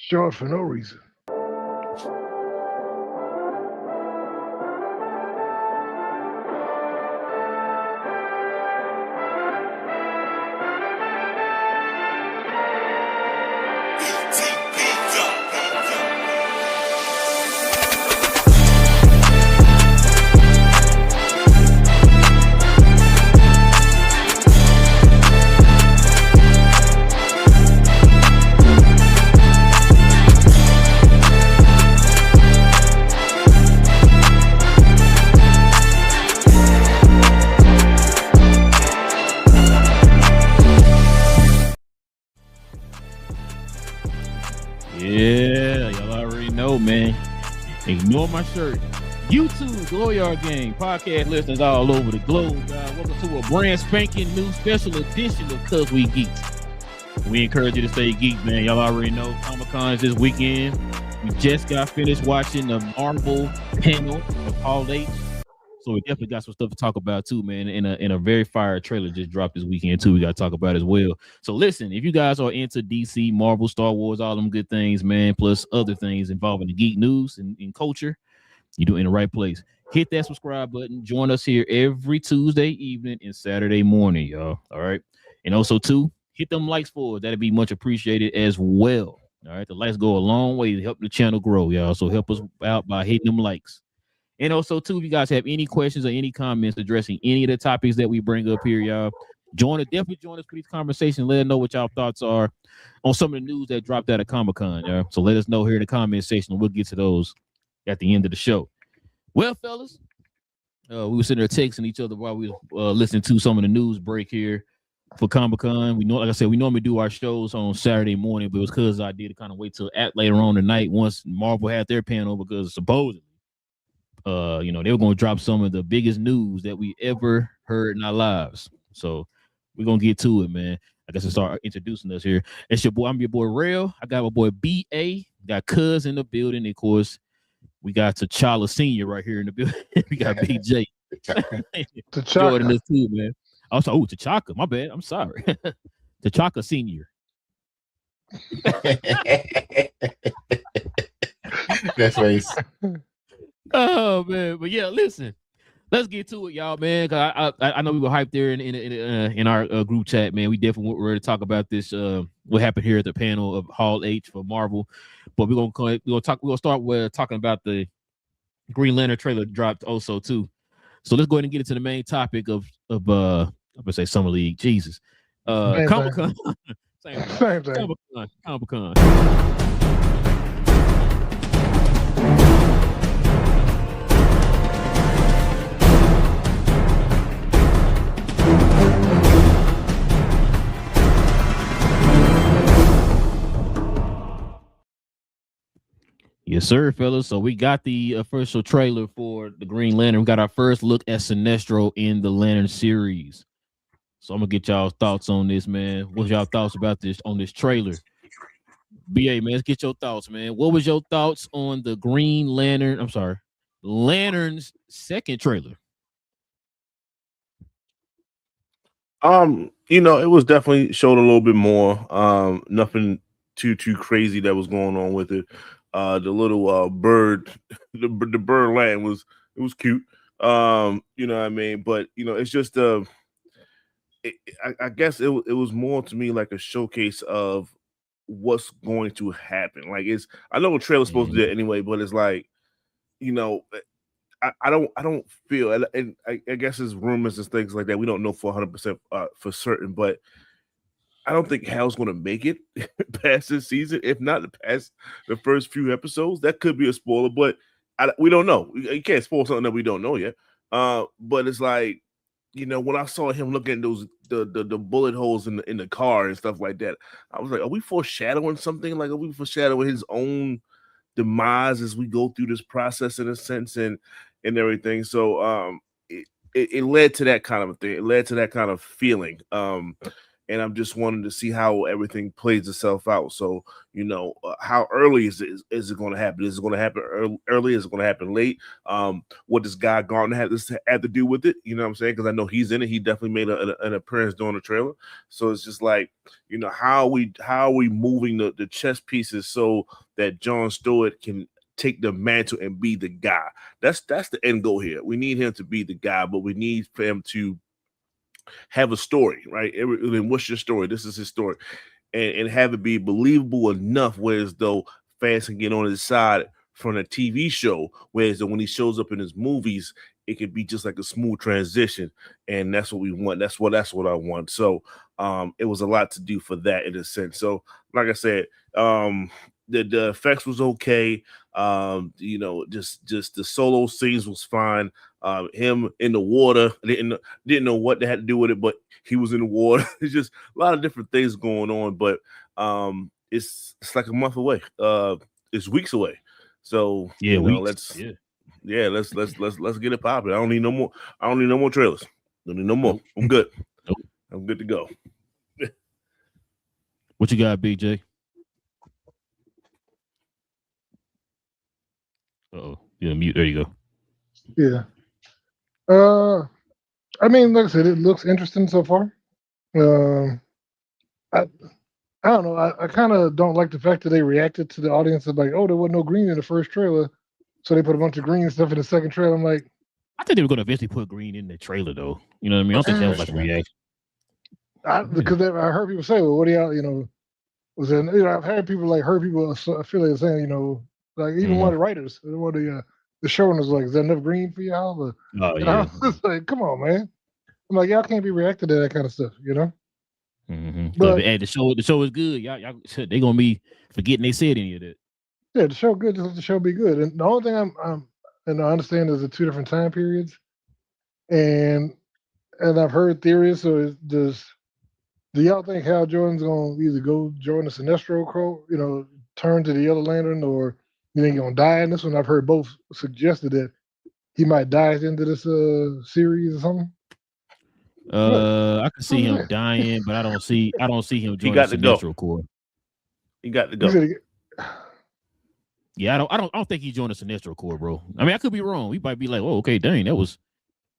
destroyed for no reason. Yeah, y'all already know, man. Ignore my shirt. YouTube, Glow Yard Gang, podcast listeners all over the globe. Welcome to a brand spanking new special edition of Cuz We Geek'd. We encourage you to stay geek, man. Y'all already know Comicon is this weekend. We just got finished watching the Marvel panel of Hall H. So we definitely got some stuff to talk about too, man. In a very fire trailer just dropped this weekend too. We got to talk about as well. So listen, if you guys are into DC, Marvel, Star Wars, all them good things, man, plus other things involving the geek news and culture, you're doing the right place. Hit that subscribe button. Join us here every Tuesday evening and Saturday morning, y'all. All right. And also too, hit them likes for us. That'd be much appreciated as well. All right. The likes go a long way to help the channel grow, y'all. So help us out by hitting them likes. And also, too, if you guys have any questions or any comments addressing any of the topics that we bring up here, y'all, definitely join us for these conversations. Let us know what y'all thoughts are on some of the news that dropped out of Comic-Con, y'all. So let us know here in the comment section. We'll get to those at the end of the show. Well, fellas, we were sitting there texting each other while we were listening to some of the news break here for Comic-Con. We know, like I said, we normally do our shows on Saturday morning, but it was because I did kind of wait till later on tonight once Marvel had their panel because supposedly, they were going to drop some of the biggest news that we ever heard in our lives. So we're going to get to it, man. I guess to start introducing us here. It's your boy. I'm your boy, Rail. I got my boy, B.A. Got Cuz in the building. And of course, we got T'Challa Senior right here in the building. We got B.J. Jordan is too, man. Also, T'Chaka. My bad. I'm sorry. T'Chaka Senior. That's nice. Oh man, but yeah, listen, let's get to it, y'all, man. Cause I know we were hyped there in our group chat, man. We definitely were ready to talk about this. What happened here at the panel of Hall H for Marvel, but we're gonna start with talking about the Green Lantern trailer dropped also too. So let's go ahead and get into the main topic of I'm gonna say Summer League. Jesus, Comicon, same thing. Comicon. Yes, sir, fellas. So we got the official trailer for the Green Lantern. We got our first look at Sinestro in the Lantern series. So I'm gonna get y'all's thoughts on this, man. What's y'all thoughts about this on this trailer? BA, man, let's get your thoughts, man. What was your thoughts on the Green Lantern? I'm sorry, Lantern's second trailer. It was definitely showed a little bit more. Nothing too crazy that was going on with it. The little bird, the bird land was cute. You know what I mean? But it's just I guess it was more to me like a showcase of what's going to happen. Like I know a trailer's supposed to do it anyway, but it's like, I don't feel, and I guess there's rumors and things like that. We don't know for 100% for certain, but I don't think Hal's going to make it past this season. If not past the first few episodes, that could be a spoiler, but we don't know. You can't spoil something that we don't know yet. But it's like, when I saw him looking at those the bullet holes in the car and stuff like that, I was like, are we foreshadowing something? Like, are we foreshadowing his own demise as we go through this process in a sense and everything? So it led to that kind of a thing. It led to that kind of feeling. and I'm just wanting to see how everything plays itself out. So, how early is it going to happen? Is it going to happen early? Is it going to happen late? What does Guy Gardner have to do with it? You know what I'm saying? Because I know he's in it. He definitely made an appearance during the trailer. So it's just like, how are we moving the chess pieces so that Jon Stewart can take the mantle and be the guy? That's the end goal here. We need him to be the guy, but we need for him to have a story, right? What's your story? This is his story, and have it be believable enough, whereas though fans can get on his side from a TV show, whereas when he shows up in his movies, it could be just like a smooth transition, and that's what we want. That's what I want. So it was a lot to do for that in a sense. So like I said, the effects was okay. Just the solo scenes was fine. Him in the water, didn't know what they had to do with it, but he was in the water. It's just a lot of different things going on, but it's like a month away. It's weeks away. So let's get it popping. I don't need no more. I don't need no more trailers. Don't need no more. Nope. I'm good. Nope. I'm good to go. What you got, BJ? Uh-oh. Yeah, mute. There you go. Yeah. I mean, like I said, it looks interesting so far. I don't know. I kind of don't like the fact that they reacted to the audience of like, oh, there wasn't no green in the first trailer, so they put a bunch of green stuff in the second trailer. I'm like, I think they were going to eventually put green in the trailer, thoe. You know what I mean? I don't think that was like a reaction. Because I heard people say, well, what do y'all, was there, I've heard people affiliate saying, like even one of the writers, one of the showrunners, like, is there enough green for y'all? I was like, come on, man. I'm like, y'all can't be reacting to that kind of stuff, Mm-hmm. But hey, the show is good. Y'all they gonna be forgetting they said any of that. Yeah, the show good. Just let the show be good. And the only thing and I understand is the two different time periods, and I've heard theories. So do y'all think Hal Jordan's gonna either go join the Sinestro Corps, turn to the Yellow Lantern, or you think he's gonna die in this one? I've heard both suggested that he might die at the end of this series or something. I can see him dying, but I don't see him joining the Sinestro Corps. He got to go. Yeah, I don't think he joined the Sinestro Corps, bro. I mean, I could be wrong. We might be like, oh, okay, dang, that was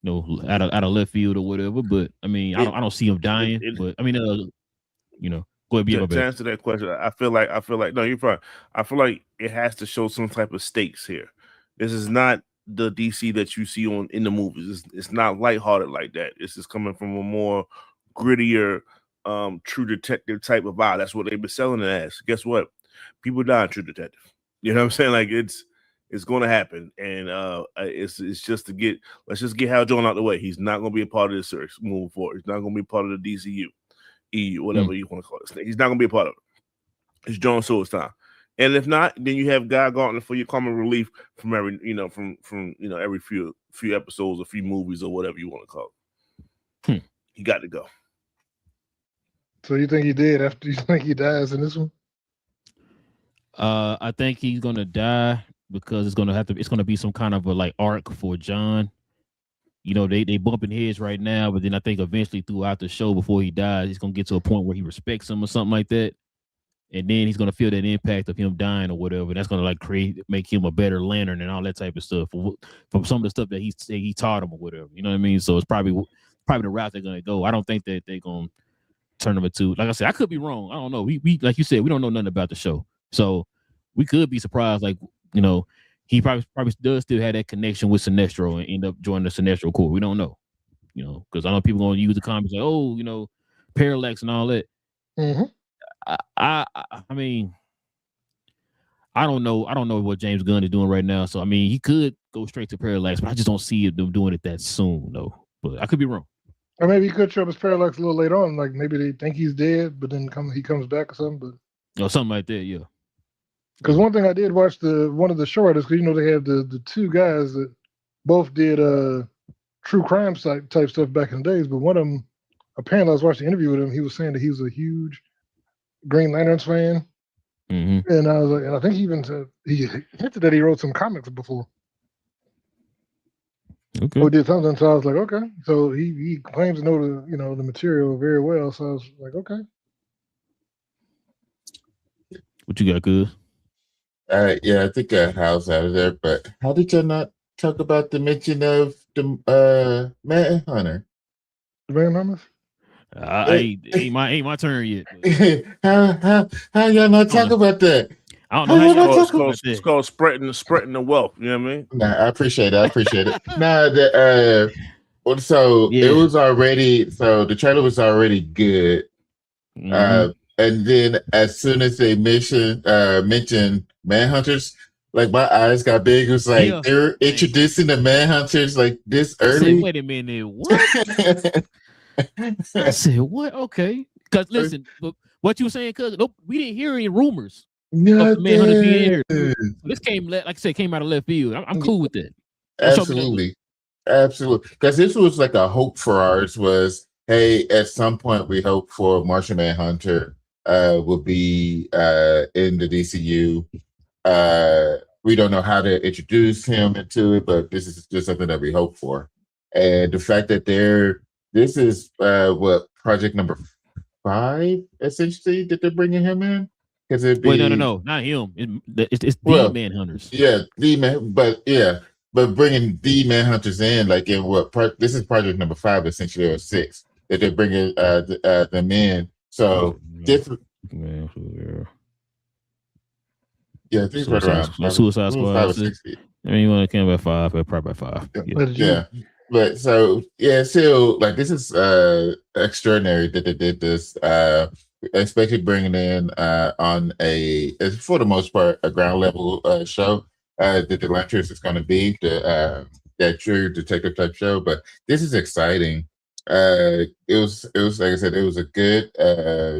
out of left field or whatever. But I mean, I don't see him dying. But I mean, go ahead. To answer that question, I feel like no, you're fine. I feel like it has to show some type of stakes here. This is not the DC that you see in the movies. It's not lighthearted like that. This is coming from a more grittier, True Detective type of vibe. That's what they've been selling it as. Guess what? People die in True Detective. You know what I'm saying? Like it's going to happen, and it's just let's just get Hal Jordan out the way. He's not going to be a part of this series moving forward. He's not going to be a part of the DCU, EU, whatever you want to call it. He's not going to be a part of it. It's Jon Stewart's time. And if not, then you have Guy Gardner for your comic relief from every, from every few episodes, a few movies, or whatever you want to call it. He got to go. So you think he did? After you think he dies in this one? I think he's gonna die because it's gonna be some kind of a like arc for John. They bumping heads right now, but then I think eventually throughout the show, before he dies, he's gonna get to a point where he respects him or something like that. And then he's gonna feel that impact of him dying or whatever. That's gonna make him a better Lantern and all that type of stuff from some of the stuff that he taught him or whatever. You know what I mean? So it's probably the route they're gonna go. I don't think that they're gonna turn him into, like I said, I could be wrong. I don't know. We like you said, we don't know nothing about the show, so we could be surprised. Like he probably does still have that connection with Sinestro and end up joining the Sinestro Corps. We don't know. Because I know people gonna use the comments like, oh, Parallax and all that. Mm-hmm. I mean, I don't know what James Gunn is doing right now. So I mean, he could go straight to Parallax, but I just don't see them doing it that soon, though. But I could be wrong. Or maybe he could show up as Parallax a little later on. Like maybe they think he's dead, but then he comes back or something. But something like that, yeah. Because one thing I did watch one of the show writers, because they have the two guys that both did true crime type stuff back in the days. But one of them, apparently, I was watching an interview with him. He was saying that he was a huge Green Lanterns fan, and I was like, and I think he even said he hinted that he wrote some comics before. Okay. who did something. So I was like, okay. So he claims to know the material very well. So I was like, okay. What you got, good? Yeah, I think Hal's out of there. But how did you not talk about the mention of the Manhunter? The Manhunters. Ain't my turn yet. How y'all not talk about that? I don't know how y'all It's talk about it's that. called spreading the wealth. You know what I mean? Nah, I appreciate it. Nah, so it Yeah. was already the trailer was already good. Mhm. And then as soon as they mentioned Manhunters, like my eyes got big. It was like Yeah. they're introducing the Manhunters like this I said, early. wait a minute, what? I said, what? Okay. Because listen, look, what you were saying, cuz we didn't hear any rumors of the Manhunters being in here. Nothing. This like I said, came out of left field. I'm cool with that. Absolutely. Because this was like a hope for ours was, hey, at some point we hope for Martian Manhunter will be in the DCU. We don't know how to introduce him into it, but this is just something that we hope for. And the fact that this is what project number 5 essentially that they're bringing him in, because it'd be Wait, no, not him. It's the Manhunters. Yeah, but bringing the Manhunters in, like in this is project number 5 essentially, or 6 that they're bringing them in. So different. Yeah, I think right around Suicide Squad. 5 or 6. I mean, you want to come at 5, but probably 5. Yeah. But so still like this is extraordinary that they did this, especially bringing in on for the most part a ground level show that the Atlantis is going to be that true detective type show. But this is exciting. It was like I said, it was a good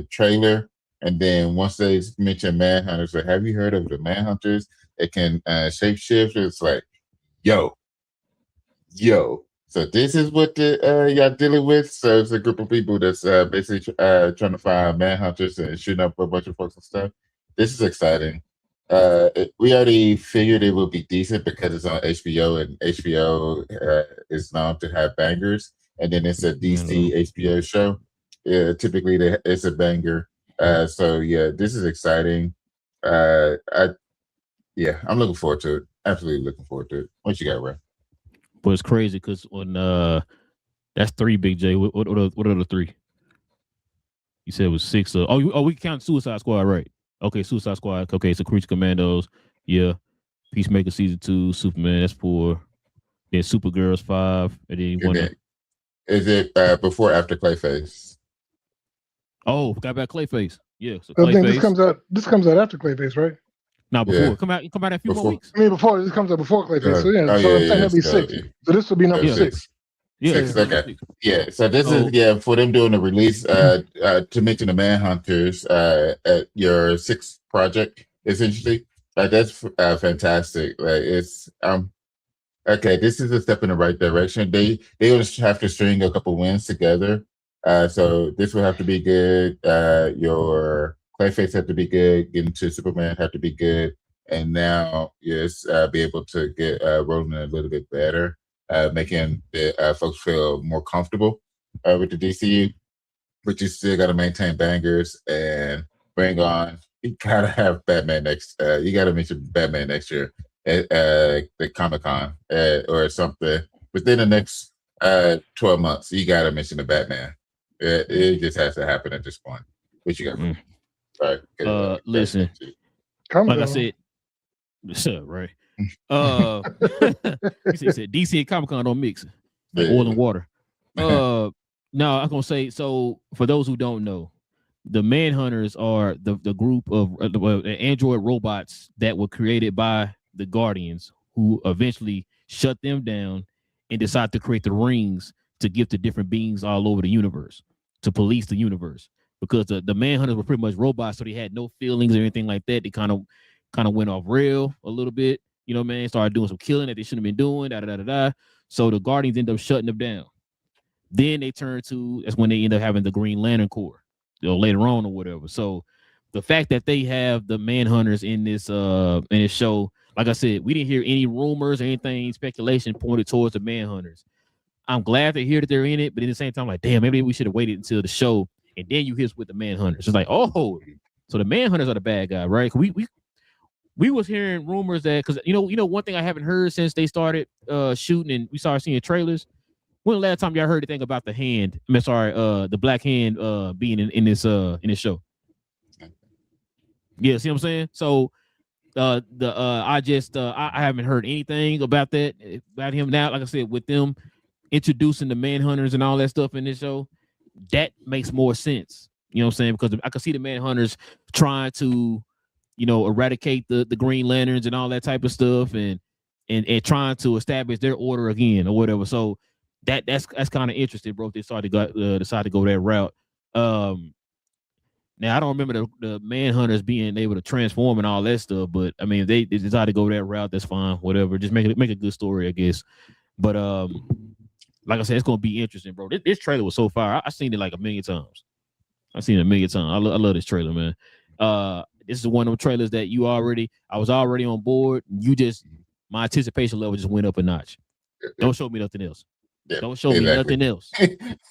trailer. And then once they mentioned Manhunters, like, have you heard of the Manhunters? It can shapeshift. It's like, yo. So this is what y'all dealing with. So it's a group of people that's basically trying to find Manhunters and shooting up a bunch of folks and stuff. This is exciting. We already figured it would be decent because it's on HBO, and HBO is known to have bangers. And then it's a DC HBO show. Typically, it's a banger. So yeah, this is exciting. I'm looking forward to it. Absolutely looking forward to it. What you got, Ray? But it's crazy because when that's 3, Big J. What are the 3? You said it was 6. We count Suicide Squad, right? Okay, Suicide Squad. Okay, so Creature Commandos. Yeah, Peacemaker season 2. Superman. That's 4. Then Supergirl's 5. And then you want to. Is it before or after Clayface? Oh, got back Clayface. Yeah, so I think Clayface. this comes out after Clayface, right? Not before. Yeah. Come out in a few more weeks. I mean, before this comes out before Clayface. So yeah, I'm saying that'd be 6. So this will be number 6. Yeah. 6, okay. Yeah. So this is for them doing the release to mention the Manhunters at your 6th project, essentially. That's fantastic. Like it's okay. This is a step in the right direction. They will have to string a couple wins together. So this will have to be good. Your Clayface have to be good. Getting to Superman have to be good. And now, yes, be able to get rolling a little bit better, making the folks feel more comfortable with the DCU. But you still got to maintain bangers and bring on. You gotta have Batman next. You gotta mention Batman next year at the Comicon or something within the next 12 months. You gotta mention the Batman. It just has to happen at this point. What you got? Sorry. Listen. Like I said, right. He said DC and Comic-Con don't mix like oil and water. No, I'm gonna say, so for those who don't know, the Manhunters are the group of android robots that were created by the Guardians, who eventually shut them down and decided to create the rings to give to different beings all over the universe to police the universe. Because the Manhunters were pretty much robots, so they had no feelings or anything like that. They kind of went off rail a little bit, you know, man. Started doing some killing that they shouldn't have been doing. So the Guardians ended up shutting them down. Then they turned to, that's when they end up having the Green Lantern Corps, later on or whatever. So the fact that they have the Manhunters in this show, like I said, we didn't hear any rumors or anything, speculation pointed towards the Manhunters. I'm glad to hear that they're in it, but at the same time, like, damn, maybe we should have waited until the show and then you hit with the Manhunters. It's like, oh, so the Manhunters are the bad guy, right? We was hearing rumors that because you know one thing I haven't heard since they started shooting and we started seeing trailers. When the last time y'all heard anything about the hand? The Black Hand being in this show. Yeah, see what I'm saying? So I haven't heard anything about that about him now. Like I said, with them introducing the Manhunters and all that stuff in this show, that makes more sense. You know what I'm saying? Because I can see the Manhunters trying to, eradicate the Green Lanterns and all that type of stuff, and trying to establish their order again or whatever. So that's kind of interesting, bro. If they decide to go that route. Now I don't remember the Manhunters being able to transform and all that stuff, but I mean, if they decide to go that route, that's fine. Whatever, just make a good story, I guess. But like I said, it's gonna be interesting, bro. This trailer was so fire. I've seen it like a million times. I've seen it a million times. I love this trailer, man. This is one of them trailers that I was already on board. My anticipation level just went up a notch. Don't show me nothing else. Yeah, don't show me nothing else.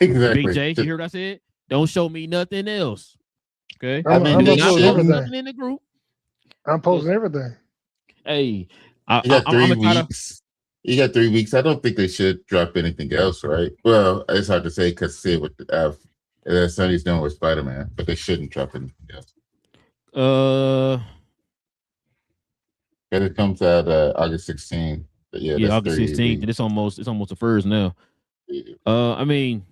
Exactly. Big J, you hear what I said? Don't show me nothing else. Okay. I'm posting nothing in the group. I'm posting everything. Hey, you got 3 weeks. You got 3 weeks. I don't think they should drop anything else, right? Well, it's hard to say because see what Sony's doing with Spider-Man, but they shouldn't drop anything else. And it comes out August 16th. Yeah, August 16th. And it's almost the first now. Yeah. I mean,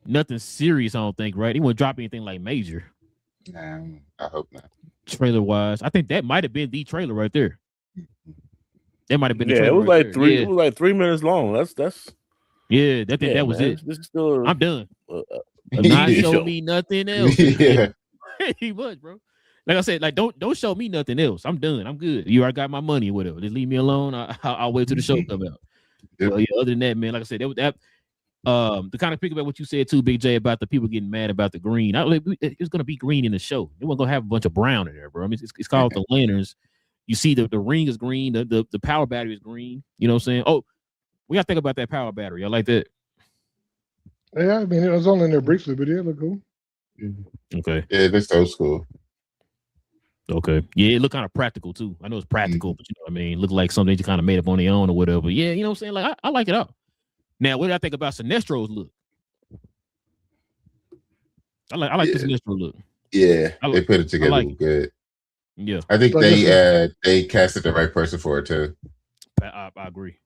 nothing serious, I don't think, right? He won't drop anything like major. Nah, I hope not. Trailer wise, I think that might have been the trailer right there. That might have been the trailer. It was like three. Yeah. It was like 3 minutes long. That's. Yeah, that was it. This is still. I'm done. Not show me nothing else. Yeah. He was, bro. Like I said, like don't show me nothing else. I'm done. I'm good. You already got my money or whatever. Just leave me alone. I'll wait till the show come out. Well, yeah, other than that, man, like I said, that to kind of pick up what you said too, Big J, about the people getting mad about the green. It's gonna be green in the show. It wasn't gonna have a bunch of brown in there, bro. I mean, it's called the Lanterns. You see the ring is green, the power battery is green. You know what I'm saying? Oh, we gotta think about that power battery. I like that. Yeah, I mean, it was only in there briefly, but it looked cool. Okay. Yeah, that's old school. Okay. Yeah, it looked kind of practical too. I know it's practical, but you know what I mean? It looked like something you kind of made up on their own or whatever. Yeah, you know what I'm saying? Like I like it out. Now, what did I think about Sinestro's look? I like the Sinestro look. Yeah, they put it together good. Yeah. I think they casted the right person for it too. I agree.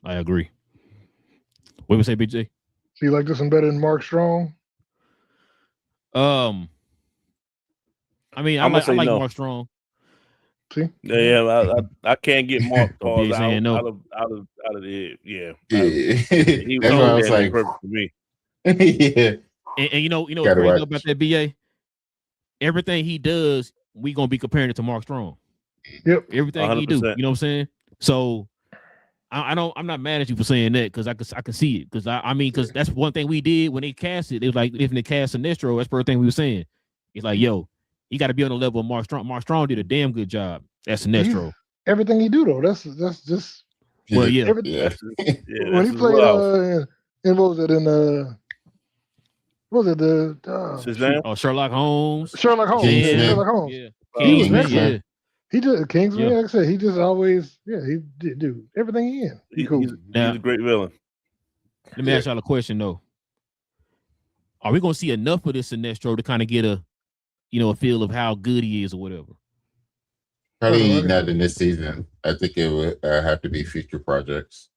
What do you say, Big J? So you like this one better than Mark Strong? I mean, I like no. Mark Strong. See? Yeah, I can't get Mark out of it. Yeah. He was like perfect for me. Yeah. And you know what's crazy about that BA? Everything he does, we gonna be comparing it to Mark Strong. Yep. Everything 100%. He do. You know what I'm saying? So I'm not mad at you for saying that because I can see it. Because that's one thing we did when they cast it. It was like if they cast Sinestro, that's the first thing we were saying. It's like, yo, you got to be on the level of Mark Strong. Mark Strong did a damn good job at Sinestro. Everything he do though, that's just. Well, yeah. When he played in what was it in Sherlock Holmes. Sherlock Holmes. Yeah. Sherlock Holmes. Yeah. Kingsman, yeah. He did Kingsman. Like I said, he just always, he did do everything he in. He's a great villain. Let me ask y'all a question though. Are we gonna see enough of this Sinestro to kind of get a feel of how good he is or whatever? Probably not in this season. I think it would have to be future projects.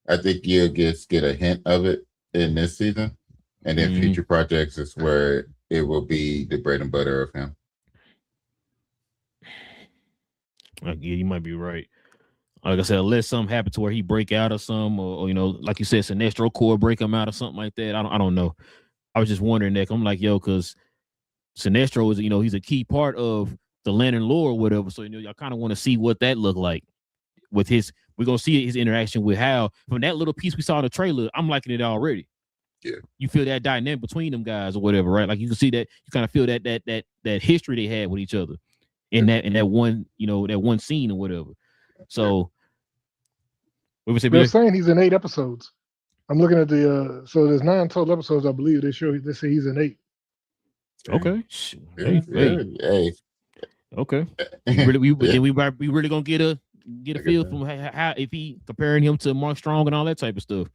I think you'll get a hint of it in this season, and then future projects is where it will be the bread and butter of him. Yeah, you might be right. Like I said, unless something happened to where he break out or something, or like you said, Sinestro Corps break him out or something like that. I don't know. I was just wondering that. I'm like, yo, because Sinestro is, he's a key part of the Lantern lore or whatever. So, I kind of want to see what that looked like with we're going to see his interaction with Hal. From that little piece we saw in the trailer, I'm liking it already. Yeah. You feel that dynamic between them guys or whatever, right? Like you can see that, you kind of feel that history they had with each other. in that one, that one scene or whatever. So what we say, They're BA? saying he's in 8 episodes. I'm looking at the so there's 9 total episodes, I believe. They say he's in 8. Okay. Yeah, hey. Okay. We really gonna get a feel that. from how if he comparing him to Mark Strong and all that type of stuff.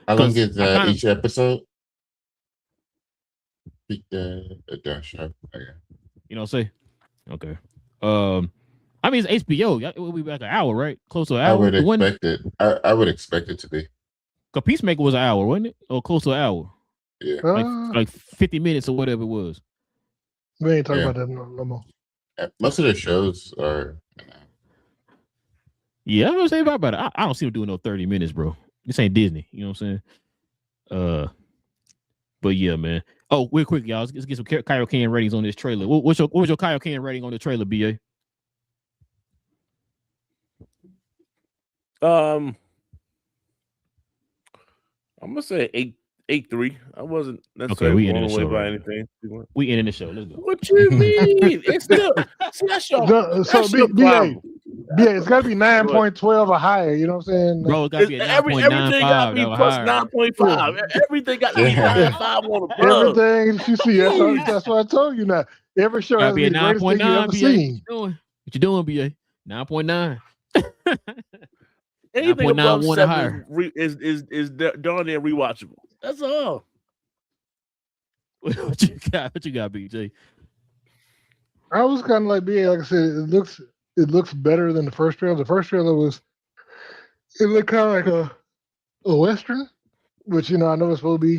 How long is kinda, each episode? Show. Okay. Say. Okay. I mean it's HBO. It will be like an hour, right? Close to an hour. I would expect it to be. Cause Peacemaker was an hour, wasn't it? Or close to an hour. Yeah. Like 50 minutes or whatever it was. We ain't talking about that no more. Most of the shows are. Yeah, I'm gonna say about it. I don't see him doing no 30 minutes, bro. This ain't Disney. You know what I'm saying? But yeah, man. Oh, real quick, y'all. Let's get some Kyle Can ratings on this trailer. What was your Kyle Can rating on the trailer, BA? I'm gonna say 8.3. I wasn't necessarily blown away by anything. We ending the show. Let's go. What you mean? It's still that's your BA, it's got to be 9.12 or higher. You know what I'm saying? Bro, it got to be everything got to be plus 9.5. Everything got to be 9.5 on the plug. Everything you see. That's what I told you. Now every show has to be the greatest thing you ever seen. What you doing, BA? 9.9. Anything above 7 is darn near rewatchable. That's all. What you got, BJ? I was kind of like BA. Like I said, it looks better than the first trailer. The first trailer it looked kind of like a Western, which I know it's supposed to be,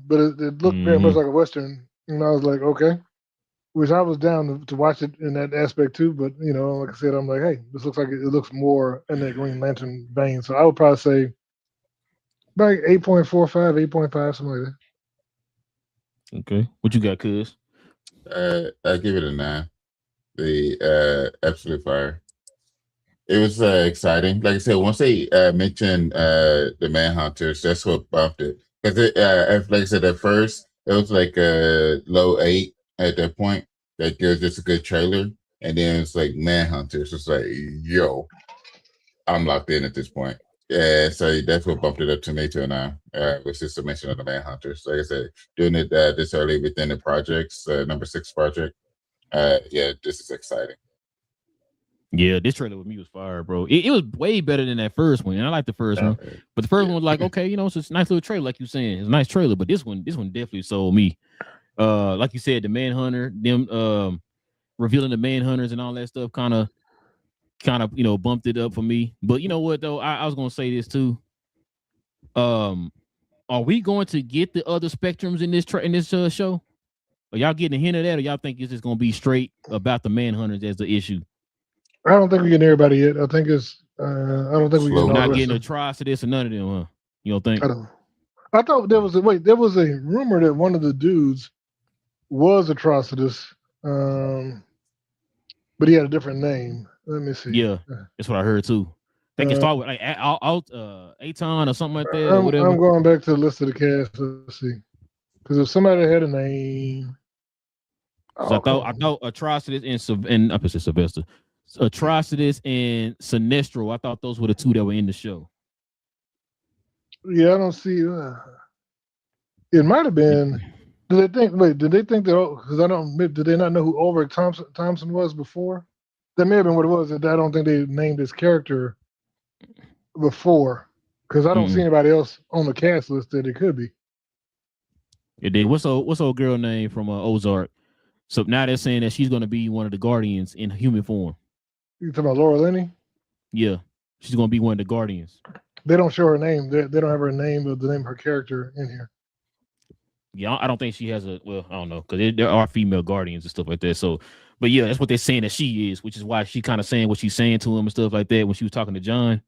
but it looked very much like a Western, and I was like, okay, which I was down to watch it in that aspect too. But like I said, I'm like, hey, this looks like it looks more in that Green Lantern vein. So I would probably say about 8.45, 8.5, something like that. Okay, what you got, Cuz? I give it a 9. The absolute fire. It was exciting. Like I said, once they mentioned the Manhunters, that's what bumped it. Because like I said, at first it was like a low 8 at that point. That was just a good trailer, and then it's like Manhunters. It's like, yo, I'm locked in at this point. Yeah, so that's what bumped it up to me to a 9. Was just the mention of the Manhunters. Like I said, doing it this early within the projects, number 6 project. This is exciting. Yeah, this trailer with me was fire, bro. It was way better than that first one. And I like the first one, but the first one was like, okay, it's a nice little trailer, like you saying. It's a nice trailer, but this one definitely sold me. Like you said, the Manhunter, them revealing the Manhunters and all that stuff, kind of bumped it up for me. But you know what though, I was gonna say this too. Are we going to get the other spectrums in this show? Are y'all getting a hint of that, or y'all think it's just gonna be straight about the Manhunters as the issue? I don't think we get everybody yet. I think it's. I don't think we're not getting a try to this or none of them, huh? You don't think? I thought there was a rumor that one of the dudes was Atrocitus, but he had a different name. Let me see. Yeah, that's what I heard too. They can start with like Aton or something like that. I'm going back to the list of the cast. Let's see, because if somebody had a name, so I thought Atrocitus and I said Sylvester. Atrocitus and Sinestro. I thought those were the 2 that were in the show. Yeah, I don't see. It might have been. Did they think that? Because I don't. Did they not know who Ulrich Thompson was before? That may have been what it was. I don't think they named his character before, because I don't see anybody else on the cast list that it could be. And then what's old girl name from Ozark? So now they're saying that she's going to be one of the Guardians in human form. You talking about Laura Linney? Yeah, she's going to be one of the Guardians. They don't show her name. They don't have her name or the name of her character in here. Yeah, I don't think she has I don't know, because there are female Guardians and stuff like that. So, but yeah, that's what they're saying that she is, which is why she kind of saying what she's saying to him and stuff like that when she was talking to John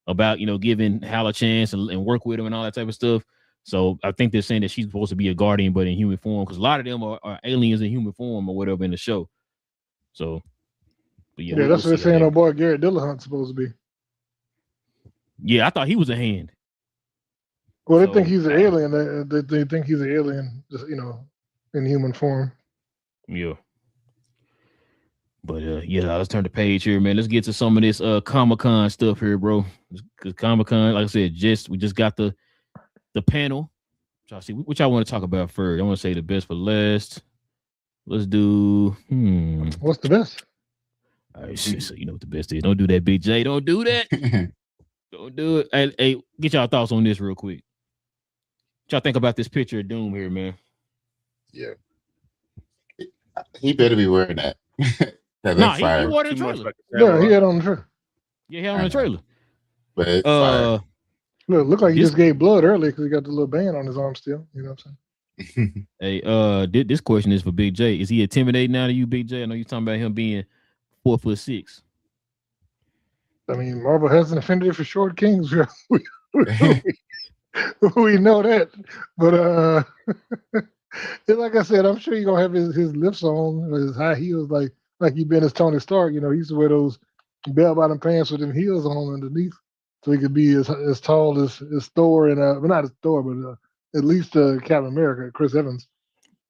about, giving Hal a chance and work with him and all that type of stuff. So I think they're saying that she's supposed to be a Guardian, but in human form, because a lot of them are aliens in human form or whatever in the show. So, but yeah, that's what they're saying. Our boy Garrett Dillahunt's supposed to be. Yeah, I thought he was a hand. Well, they think he's an alien. They think he's an alien, just in human form. Yeah. But yeah, let's turn the page here, man. Let's get to some of this Comicon stuff here, bro. Because Comicon, like I said, we just got the panel. So see which I want to talk about first. I want to say the best for last. Let's do. What's the best? All right, shit, so you know what the best is. Don't do that, Big J. Don't do that. Don't do it. Hey, get y'all thoughts on this real quick. What y'all think about this picture of Doom here, man? Yeah, he better be wearing that. Nah, he wore the trailer. Like Yeah, he had on the trailer. Yeah, he had on the trailer. But it's fire. Look like he just gave blood earlier because he got the little band on his arm still. You know what I'm saying? Hey, this question is for Big J. Is he intimidating now to you, Big J? I know you're talking about him being 4'6". I mean, Marvel has an affinity for short kings. We know that, but like I said, I'm sure you're gonna have his lifts on, his high heels, like he been as Tony Stark. You know, he used to wear those bell bottom pants with them heels on underneath, so he could be as tall as Thor and well, not as Thor, but at least Captain America, Chris Evans.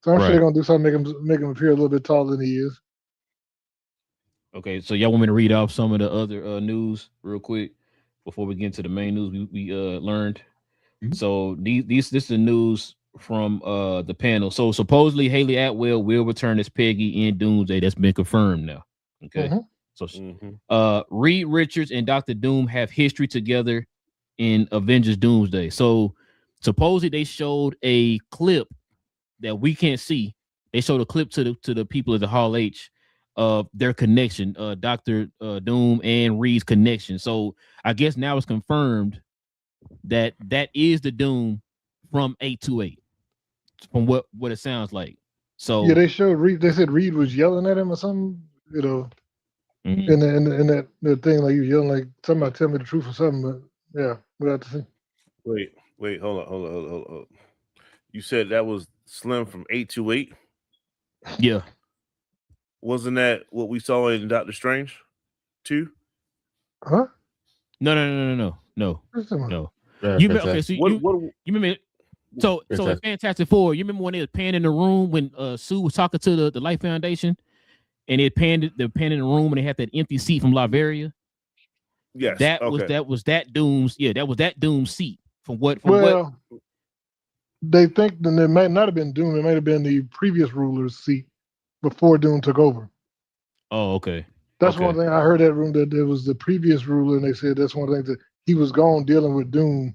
So I'm sure they're gonna do something make him appear a little bit taller than he is. Okay, so y'all want me to read off some of the other news real quick before we get into the main news we learned. Mm-hmm. So this is the news from the panel. So supposedly Haley Atwell will return as Peggy in Doomsday. That's been confirmed now. Okay. Mm-hmm. So Reed Richards and Dr. Doom have history together in Avengers Doomsday. So supposedly they showed a clip that we can't see. They showed a clip to the people of the Hall H of their connection, Dr. Doom and Reed's connection. So I guess now it's confirmed that is the Doom from 828, from what it sounds like. So yeah, they showed Reed. They said Reed was yelling at him or something, you know, in that thing, like he was yelling like somebody tell me the truth or something. But yeah, we have to see. Wait, hold on. You said that was Slim from 828? Yeah. Wasn't that what we saw in Doctor Strange 2? Huh? No. Yeah, You okay? So you remember? So in Fantastic Four, you remember when they was panning in the room when Sue was talking to the Life Foundation, and they panned in the room and they had that empty seat from Latveria? Yes, that was that Doom's. Yeah, that was that Doom's seat. What? They think that it might not have been Doom. It might have been the previous ruler's seat before Doom took over. Oh, okay. That's one thing I heard that room, that there was the previous ruler, and they said that's one thing that he was gone dealing with Doom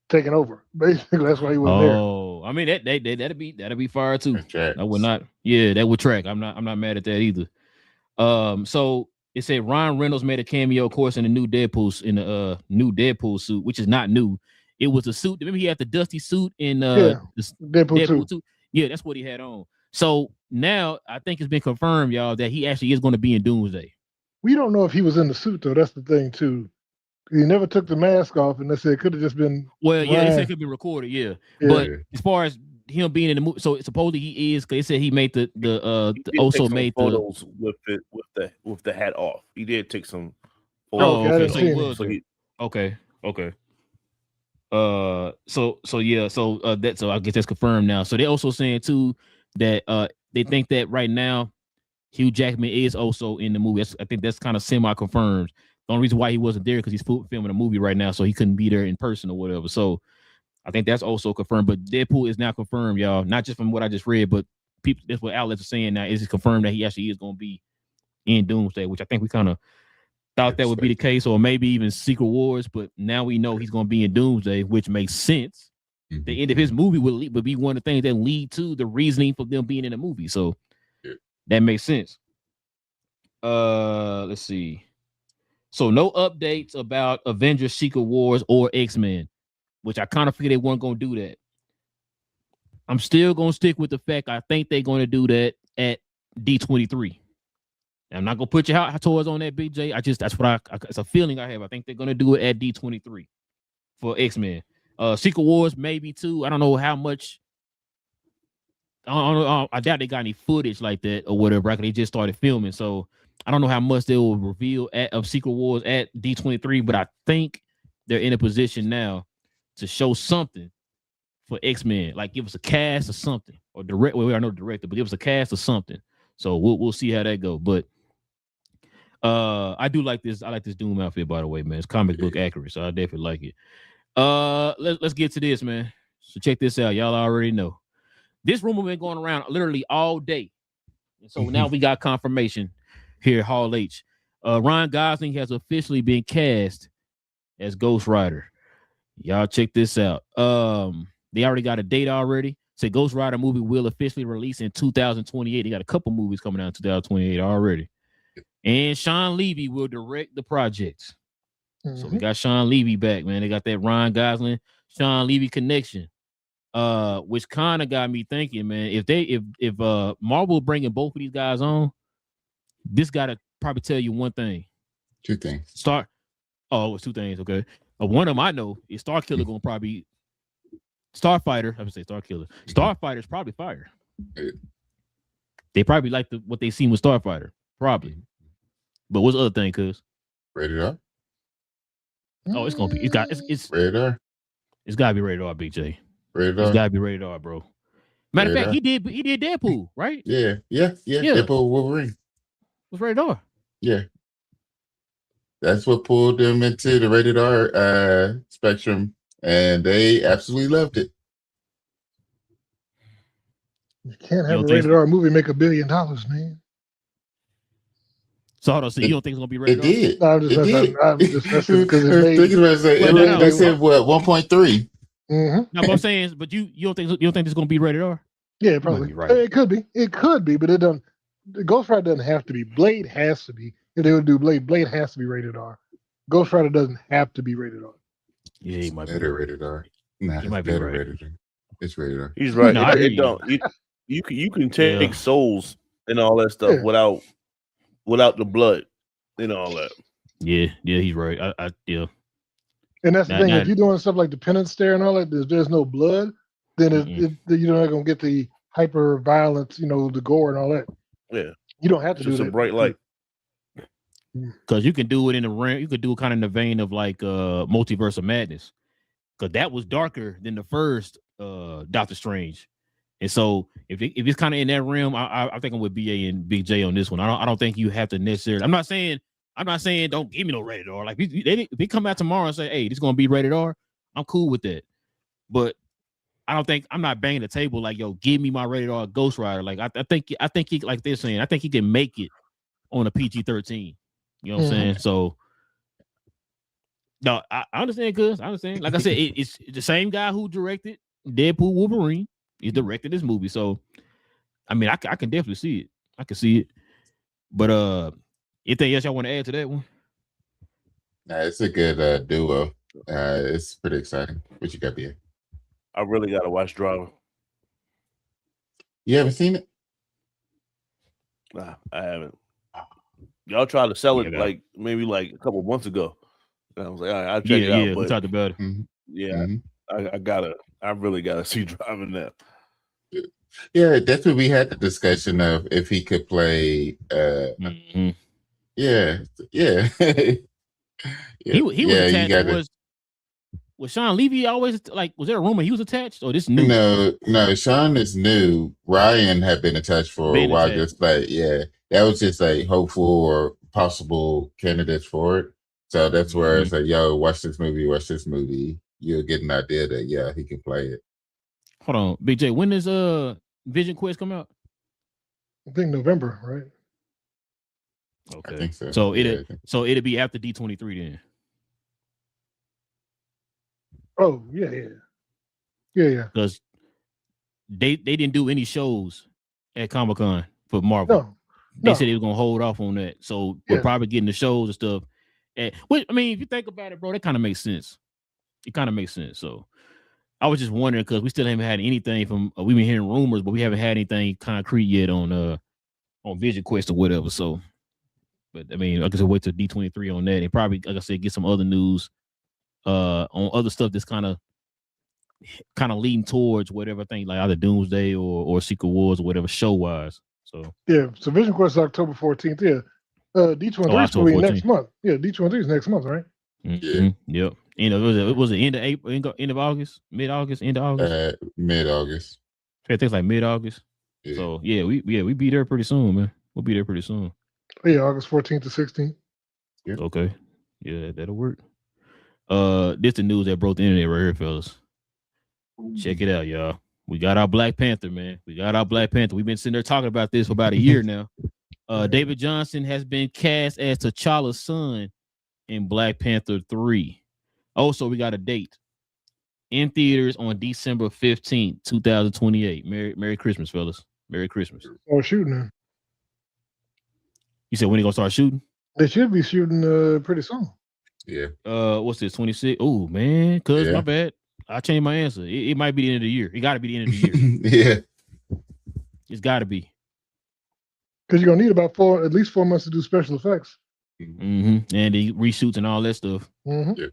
taking over. Basically, that's why he wasn't there. Oh, I mean that'd be fire too. I would not. Yeah, that would track. I'm not mad at that either. So it said Ryan Reynolds made a cameo, of course, in the new Deadpool suit, which is not new. It was a suit. Remember he had the dusty suit in Deadpool 2. Yeah, that's what he had on. So now I think it's been confirmed, y'all, that he actually is going to be in Doomsday. We don't know if he was in the suit though. That's the thing too. He never took the mask off, and they said it could have just been. Well, yeah, they said it could be recorded, yeah. But as far as him being in the movie, so supposedly he is. They said he made the also made photos with the hat off. He did take some photos. Oh, okay. So he was. Okay. So I guess that's confirmed now. So they're also saying too that they think that right now Hugh Jackman is also in the movie. I think that's kind of semi-confirmed. The only reason why he wasn't there because he's filming a movie right now, so he couldn't be there in person or whatever. So I think that's also confirmed. But Deadpool is now confirmed, y'all. Not just from what I just read, but people. That's what outlets are saying now. Is confirmed that he actually is going to be in Doomsday, which I think we kind of thought that would be the case, or maybe even Secret Wars. But now we know he's going to be in Doomsday, which makes sense. Mm-hmm. The end of his movie would be one of the things that lead to the reasoning for them being in the movie. So that makes sense. Let's see. So no updates about Avengers, Secret Wars, or X-Men, which I kind of figured they weren't going to do that. I'm still going to stick with the fact I think they're going to do that at D23. I'm not going to put your toys on that, BJ. It's a feeling I have. I think they're going to do it at D23 for X-Men. Secret Wars maybe too. I don't know how much. I doubt they got any footage like that or whatever. They just started filming, so I don't know how much they will reveal of Secret Wars at D23. But I think they're in a position now to show something for X-Men, like give us a cast or something, or direct. Well, I know the director, but give us a cast or something. So we'll see how that goes. But I do like this. I like this Doom outfit, by the way, man. It's comic book accurate, so I definitely like it. Let's get to this, man. So check this out. Y'all already know. This rumor been going around literally all day. And so now we got confirmation here at Hall H. Ryan Gosling has officially been cast as Ghost Rider. Y'all check this out. They already got a date already. Say Ghost Rider movie will officially release in 2028. They got a couple movies coming out in 2028 already. And Sean Levy will direct the project. So we got Sean Levy back, man. They got that Ryan Gosling, Sean Levy connection. Which kind of got me thinking, man, if Marvel bringing both of these guys on, this gotta probably tell you one thing. Two things. It's two things, okay. One of them I know is Starkiller gonna probably Starfighter. I would say Starkiller. Starfighter's probably fire. They probably like what they seen with Starfighter, probably. But what's the other thing, cuz? Rated R. Oh, it's gonna be. It's rated R. It's gotta be rated R, Big J. Rated R. It's gotta be rated R, bro. Matter of fact, he did Deadpool, right? Yeah. Deadpool Wolverine was rated R. Yeah. That's what pulled them into the rated R spectrum, and they absolutely loved it. You can't have a rated R movie make $1 billion, man. So hold on, so you don't think it's gonna be rated R? It did. No, I'm just messing because they said what 1.3. No, but I'm saying, but you don't think it's gonna be rated R? Yeah, probably. Right. It could be, but it doesn't. Ghost Rider doesn't have to be. Blade has to be. If they would do Blade has to be rated R. Ghost Rider doesn't have to be rated R. Yeah, he might be rated R. Nah, he might be right. Rated R. It's rated R. He's right. No, it don't. You can take souls and all that stuff without the blood and all that. Yeah, he's right. I And that's the thing. If you're doing stuff like the penance stare and all that, there's no blood, then you're not gonna get the hyper violence, the gore and all that. Yeah, you don't have to do just that. A bright light. Because you can do it in the realm. You could do it kind of in the vein of like Multiverse of Madness, because that was darker than the first Doctor Strange. And so if it's kind of in that realm, I think I'm with BA and Big J on this one. I don't think you have to necessarily. I'm not saying don't give me no rated R. Like if they come out tomorrow and say, hey, this is gonna be rated R, I'm cool with that. But I'm not banging the table like, yo, give me my rated R Ghost Rider. Like I think he, like they're saying, I think he can make it on a PG-13. You know what I'm saying? So no, I understand, cuz I understand. Like I said, it's the same guy who directed Deadpool Wolverine. He directed this movie. So I mean, I can definitely see it. I can see it. But anything else y'all want to add to that one? Nah, it's a good duo. It's pretty exciting. What you got, BA? I really gotta watch Driver. You haven't seen it? Nah, I haven't. Y'all tried to sell it maybe a couple months ago. And I was like, all right, I'll check it out. Yeah, we talked about it. Mm-hmm. Yeah, I really gotta see Driver now. Yeah, that's what we had the discussion of if he could play. Yeah. He was attached. Was Sean Levy always was there a rumor he was attached, or this new? No, Sean is new. Ryan had been attached for a while. Just that was just hopeful or possible candidates for it. So that's where it's yo, watch this movie. You'll get an idea that he can play it. Hold on, Big J. When does Vision Quest come out? I think November, right? Okay, I think so. So it'll be after D23 then. Oh yeah. Because they didn't do any shows at Comicon for Marvel. No. They said they were gonna hold off on that. So we're probably getting the shows and stuff. And I mean, if you think about it, bro, that kind of makes sense. It kind of makes sense. So I was just wondering because we still haven't had anything from. We've been hearing rumors, but we haven't had anything concrete yet on Vision Quest or whatever. So, but I mean, like I said, wait till D23 on that, and probably, like I said, get some other news on other stuff that's kind of leading towards whatever thing, like either Doomsday or Secret Wars or whatever show wise. So so Vision Quest is October 14th. Yeah, D23 is going to be next month. Yeah, D23 is next month, right? Mm-hmm. Yep. It was the end of April, end of August, mid-August, end of August. Mid-August. I think like mid-August. Yeah. So we be there pretty soon, man. We'll be there pretty soon. Yeah, August 14th to 16th. Okay. Yeah, that'll work. This the news that broke the internet right here, fellas. Check it out, y'all. We got our Black Panther, man. We got our Black Panther. We've been sitting there talking about this for about a year now. David Johnson has been cast as T'Challa's son in Black Panther 3. Also, we got a date. In theaters on December 15th, 2028. Merry Christmas, fellas. Merry Christmas. Or shooting them. You said when he gonna start shooting? They should be shooting pretty soon. Yeah. What's this? 26? Oh man, my bad. I changed my answer. It might be the end of the year. It got to be the end of the Yeah. year. It's got to be. Because you're gonna need about at least 4 months to do special effects. Mm-hmm. And the reshoots and all that stuff. Mm-hmm. Yeah.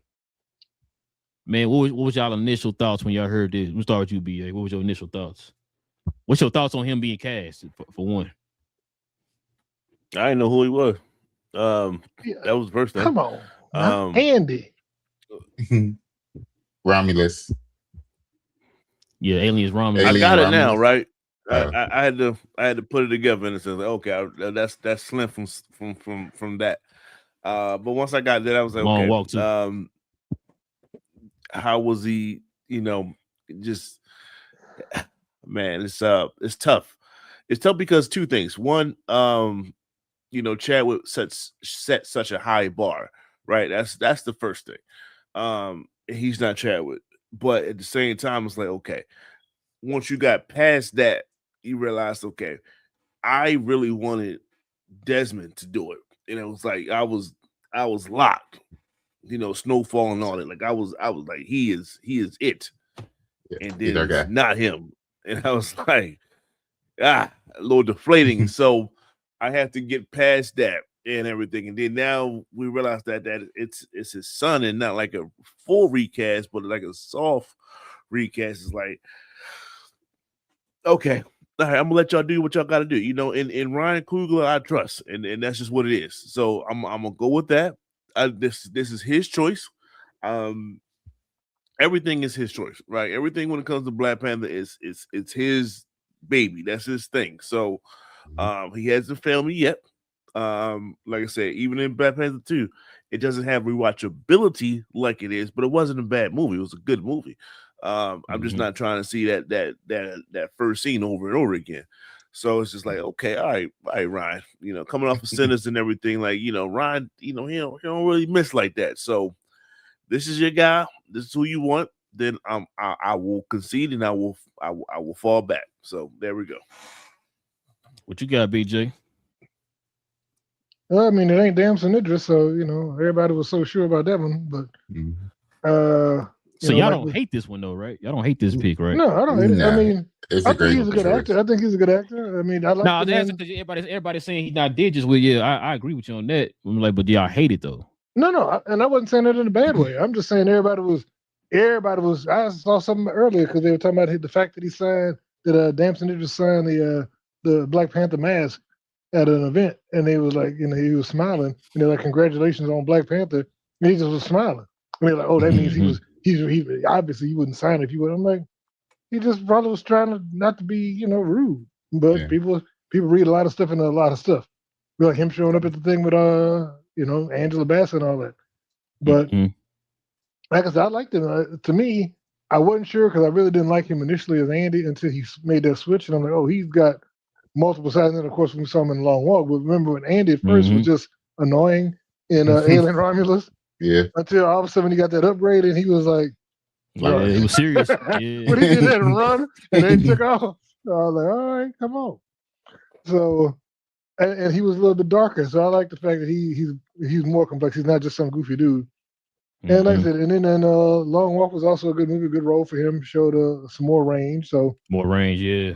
Man, what was y'all initial thoughts when y'all heard this? We'll start with you, BA. What was your initial thoughts? What's your thoughts on him being cast for one? I didn't know who he was. That was the first thing. Come on, Andy. Romulus. Yeah, Aliens Romulus. I got Romulus. it now, right? Oh. I had to put it together and say, okay, that's Slim from that. But once I got that, I was like, Long okay. walk too. How was he? Just man, it's tough. It's tough because two things. One, Chadwick set such a high bar, right? That's the first thing. He's not Chadwick, but at the same time, it's like, okay, once you got past that, you realized, okay, I really wanted Desmond to do it, and it was like I was locked, snowfall and all that. Like I was like, he is it, and then it's not him, and I was like, a little deflating. So I have to get past that and everything, and then now we realize that it's his son and not like a full recast, but like a soft recast. Is like, okay, all right, I'm gonna let y'all do what y'all got to do. In Ryan Coogler, I trust, and that's just what it is. So I'm gonna go with that. This is his choice. Everything is his choice, right? Everything when it comes to Black Panther is his baby. That's his thing. So he hasn't failed me yet. Like I said, even in Black Panther 2, it doesn't have rewatchability like it is, but it wasn't a bad movie. It was a good movie. I'm just not trying to see that first scene over and over again. So it's just like, okay, all right, Ryan. Coming off of Sinners and everything, like Ryan, he don't really miss like that. So this is your guy. This is who you want. Then I will concede and I will fall back. So there we go. What you got, BJ? Well, I mean, it ain't Damson Idris, so everybody was so sure about that one. But so y'all don't hate this one though, right? Y'all don't hate this pick, right? No, I don't hate it. I mean, it's I think he's a good actor. I think he's a good actor. I mean, I like. No, that's because everybody's saying he's not digits. Well, yeah, I agree with you on that. I'm like, but y'all hate it though. No, and I wasn't saying that in a bad way. I'm just saying everybody was. I saw something earlier because they were talking about the fact that he signed that Damson Idris signed the Black Panther mask at an event, and he was like, he was smiling, and they're like, "Congratulations on Black Panther," and he just was smiling. I mean, like, oh, that means he obviously he wouldn't sign it if you would. I'm like, he just probably was trying to not to be rude, but people read a lot of stuff into a lot of stuff. Like him showing up at the thing with Angela Bassett and all that. But like I said, I liked him. To me, I wasn't sure because I really didn't like him initially as Andy until he made that switch, and I'm like, oh, he's got multiple sides. And then of course we saw him in the Long Walk. But remember when Andy at first was just annoying in Alien Romulus? Yeah. Until all of a sudden he got that upgrade and he was like, yeah, he was serious. Yeah. When he did that and run and then he took off, so I was like, all right, come on. So, and he was a little bit darker. So I like the fact that he's more complex. He's not just some goofy dude. And like I said, and then Long Walk was also a good movie, good role for him. Showed some more range. So more range, yeah.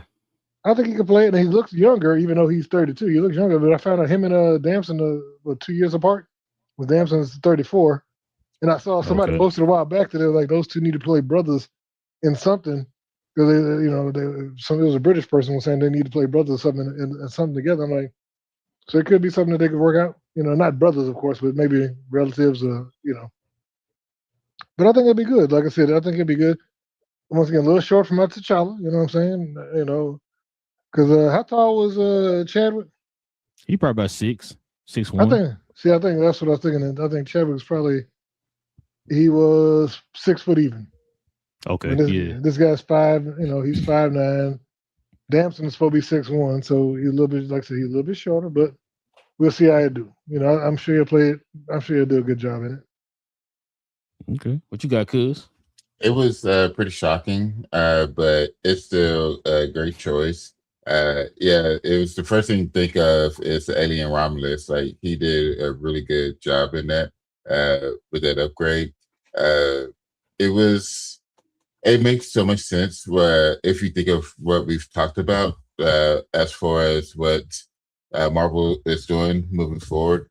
I think he can play it, and he looks younger, even though he's 32. He looks younger, but I found out him and Damson were 2 years apart. With Damson's 34, and I saw somebody posted a while back that they were like those two need to play brothers in something because it was a British person was saying they need to play brothers or something and something together. I'm like, so it could be something that they could work out. Not brothers, of course, but maybe relatives, But I think it'd be good. Like I said, I think it'd be good. Once again, a little short from T'Challa. You know what I'm saying? Because how tall was Chadwick? He probably about 6. 6'1". I think that's what I was thinking. I think Chadwick's probably he was 6 foot even. Okay, This guy's 5. He's 5'9". Damson is supposed to be 6'1", so he's a little bit, like I said, he's a little bit shorter, but we'll see how he do. I'm sure he'll play it. I'm sure he'll do a good job in it. Okay, what you got, Cuz? It was pretty shocking, but it's still a great choice. Yeah, it was the first thing to think of is the Alien Romulus. Like he did a really good job in that with that upgrade. It makes so much sense if you think of what we've talked about as far as what Marvel is doing moving forward.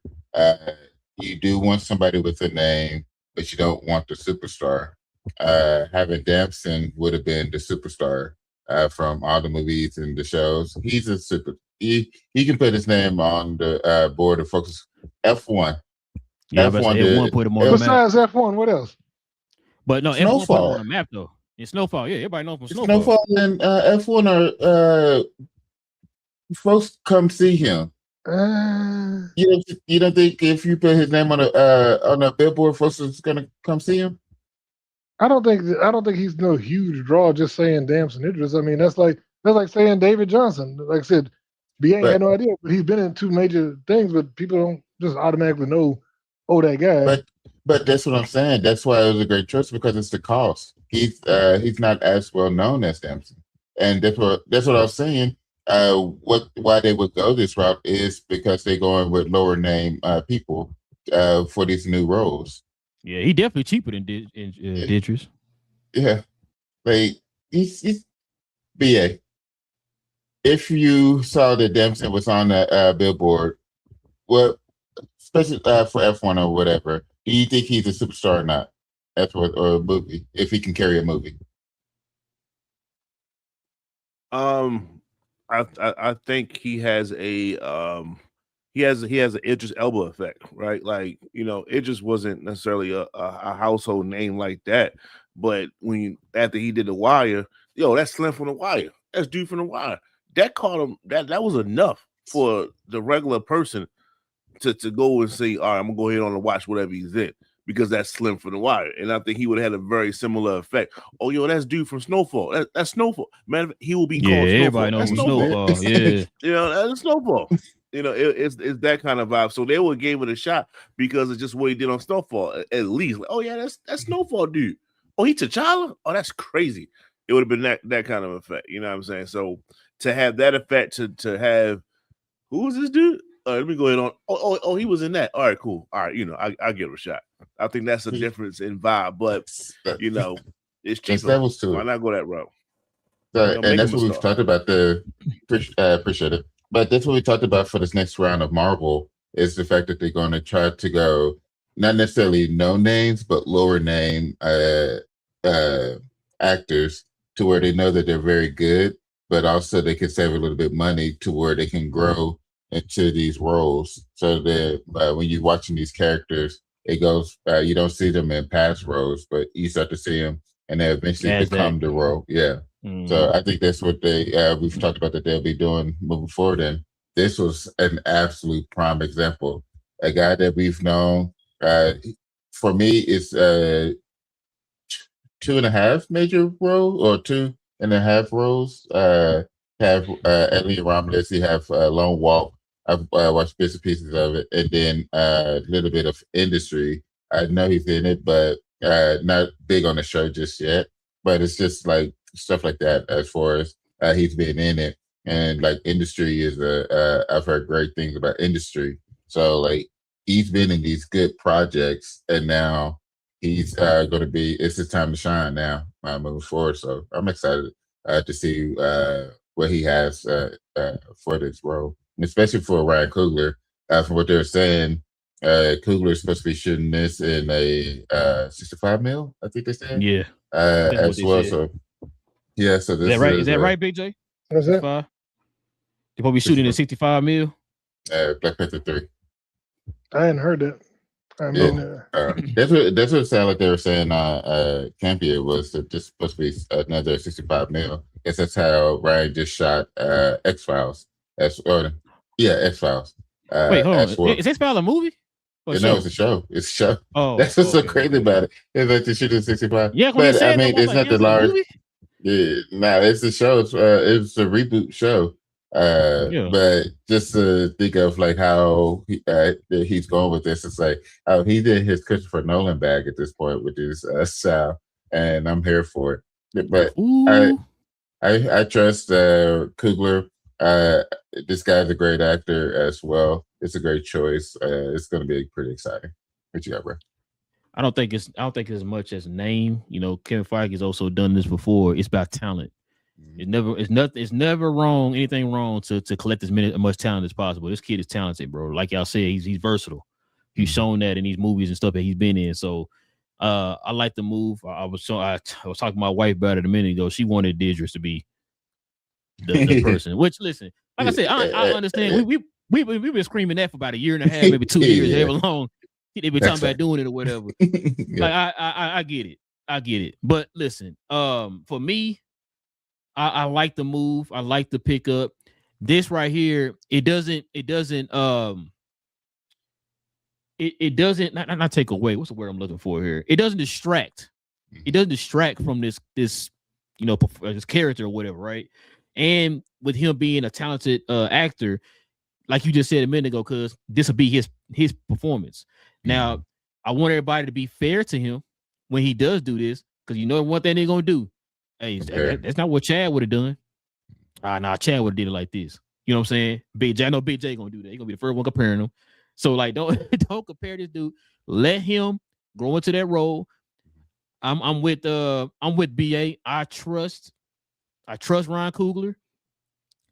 You do want somebody with a name, but you don't want the superstar. Having Damson would have been the superstar from all the movies and the shows. He's a he can put his name on the board of focus. F1. Yeah, F1 put him on the map. Besides F1, what else? But no, Snowfall. F1 put him on the map though. It's Snowfall. Yeah, everybody knows from Snowfall. Snowfall and F1 are folks come see him. You don't think if you put his name on a billboard, folks is gonna come see him? I don't think he's no huge draw just saying Damson Idris. I mean, that's like saying David Johnson. Like I said, B ain't got no idea, but he's been in 2 major things, but people don't just automatically know, that guy. But that's what I'm saying. That's why it was a great choice, because it's the cost. He's not as well known as Damson, and that's what I was saying. Why they would go this route is because they're going with lower name people for these new roles. Yeah, he definitely cheaper than Idris. Yeah, like he's BA. If you saw that Damson was on the billboard, especially for F1 or whatever, do you think he's a superstar or not? Or a movie, if he can carry a movie? I think he has an Idris Elba effect, right? Like, Idris wasn't necessarily a household name like that, but after he did The Wire, that's Slim from The Wire, that's dude from The Wire, that caught him. That was enough for the regular person to go and say, all right, I'm gonna go ahead on and watch whatever he's in, because that's Slim from The Wire. And I think he would have had a very similar effect. Oh, that's dude from Snowfall. That's Snowfall. Man, he will be called Snowfall. Everybody knows Snowfall. Yeah. That's Snowfall. It's that kind of vibe. So they would gave it a shot because it's just what he did on Snowfall, at least. Like, oh, yeah, that's Snowfall dude. Oh, he T'Challa? Oh, that's crazy. It would have been that kind of effect. You know what I'm saying? So to have that effect, to have, who was this dude? Let me go ahead on. Oh, he was in that. All right, cool. All right, I give it a shot. I think that's a difference in vibe, but it's cheaper. Why not go that route? And that's what we've talked about. Appreciate it. But that's what we talked about for this next round of Marvel, is the fact that they're going to try to go not necessarily no names, but lower name actors, to where they know that they're very good, but also they can save a little bit of money to where they can grow into these roles, so that when you're watching these characters, it goes, you don't see them in past roles, but you start to see them and they eventually become the role. Yeah. Mm-hmm. So I think that's what we've talked about that they'll be doing moving forward. And this was an absolute prime example. A guy that we've known, for me, it's 2.5 major roles, or 2.5 roles. Have Alien Romulus, you have Lone Walk. I've watched bits and pieces of it, and then a little bit of Industry. I know he's in it, but not big on the show just yet. But it's just like stuff like that, as far as he's been in it. And like Industry is I've heard great things about Industry. So like he's been in these good projects, and now he's going to be. It's his time to shine now, moving forward. So I'm excited to see what he has for this role, and especially for Ryan Coogler. From what they're saying, Coogler is supposed to be shooting this in a 65 mil, I think they said. Yeah. As well. Said. So yeah. So this is that right, Big J? What's that? They're probably be shooting in 65 mil. Black Panther 3. I hadn't heard that. I mean, that's what it sounded like they were saying. Campia was just supposed to be another 65 mil. I guess that's how Ryan just shot X-Files. X-Files. Wait, hold on. as well. Is this about a movie? No, it's a show. It's a show. Oh, that's what's so okay. crazy about it. It's like the shit is 65. Yeah, when but I mean, it's not the large. Movie? Yeah, nah, it's a show. It's a reboot show. But just to think of like how he's going with this, it's like he did his Christopher Nolan bag at this point, which is Sal, and I'm here for it. But I trust Coogler. This guy's a great actor as well. It's a great choice. It's going to be pretty exciting. What you got, bro? I don't think it's as much as name. You know, Kevin Feige has also done this before. It's about talent. It's never wrong. Anything wrong to collect as much talent as possible. This kid is talented, bro. Like y'all said, he's versatile. He's shown that in these movies and stuff that he's been in. So I like the move. I was talking to my wife about it a minute ago. She wanted Idris to be the person. Which, listen, like I said, I understand. We've been screaming that for about a year and a half, maybe 2 years, however long they've been talking about doing it or whatever. Like I get it. But listen, for me, I like the move. I like the pickup. This right here, it doesn't not take away. What's the word I'm looking for here? It doesn't distract. It doesn't distract from this this character or whatever, right? And with him being a talented actor, like you just said a minute ago, because this will be his performance. Now, I want everybody to be fair to him when he does do this, because you know what that nigga gonna do. Hey, that's not what Chad would have done. Nah, Chad would have did it like this. You know what I'm saying? Big J, I know Big J gonna do that. He's gonna be the first one comparing him. So like, don't compare this dude. Let him grow into that role. I'm with BA. I trust Ryan Coogler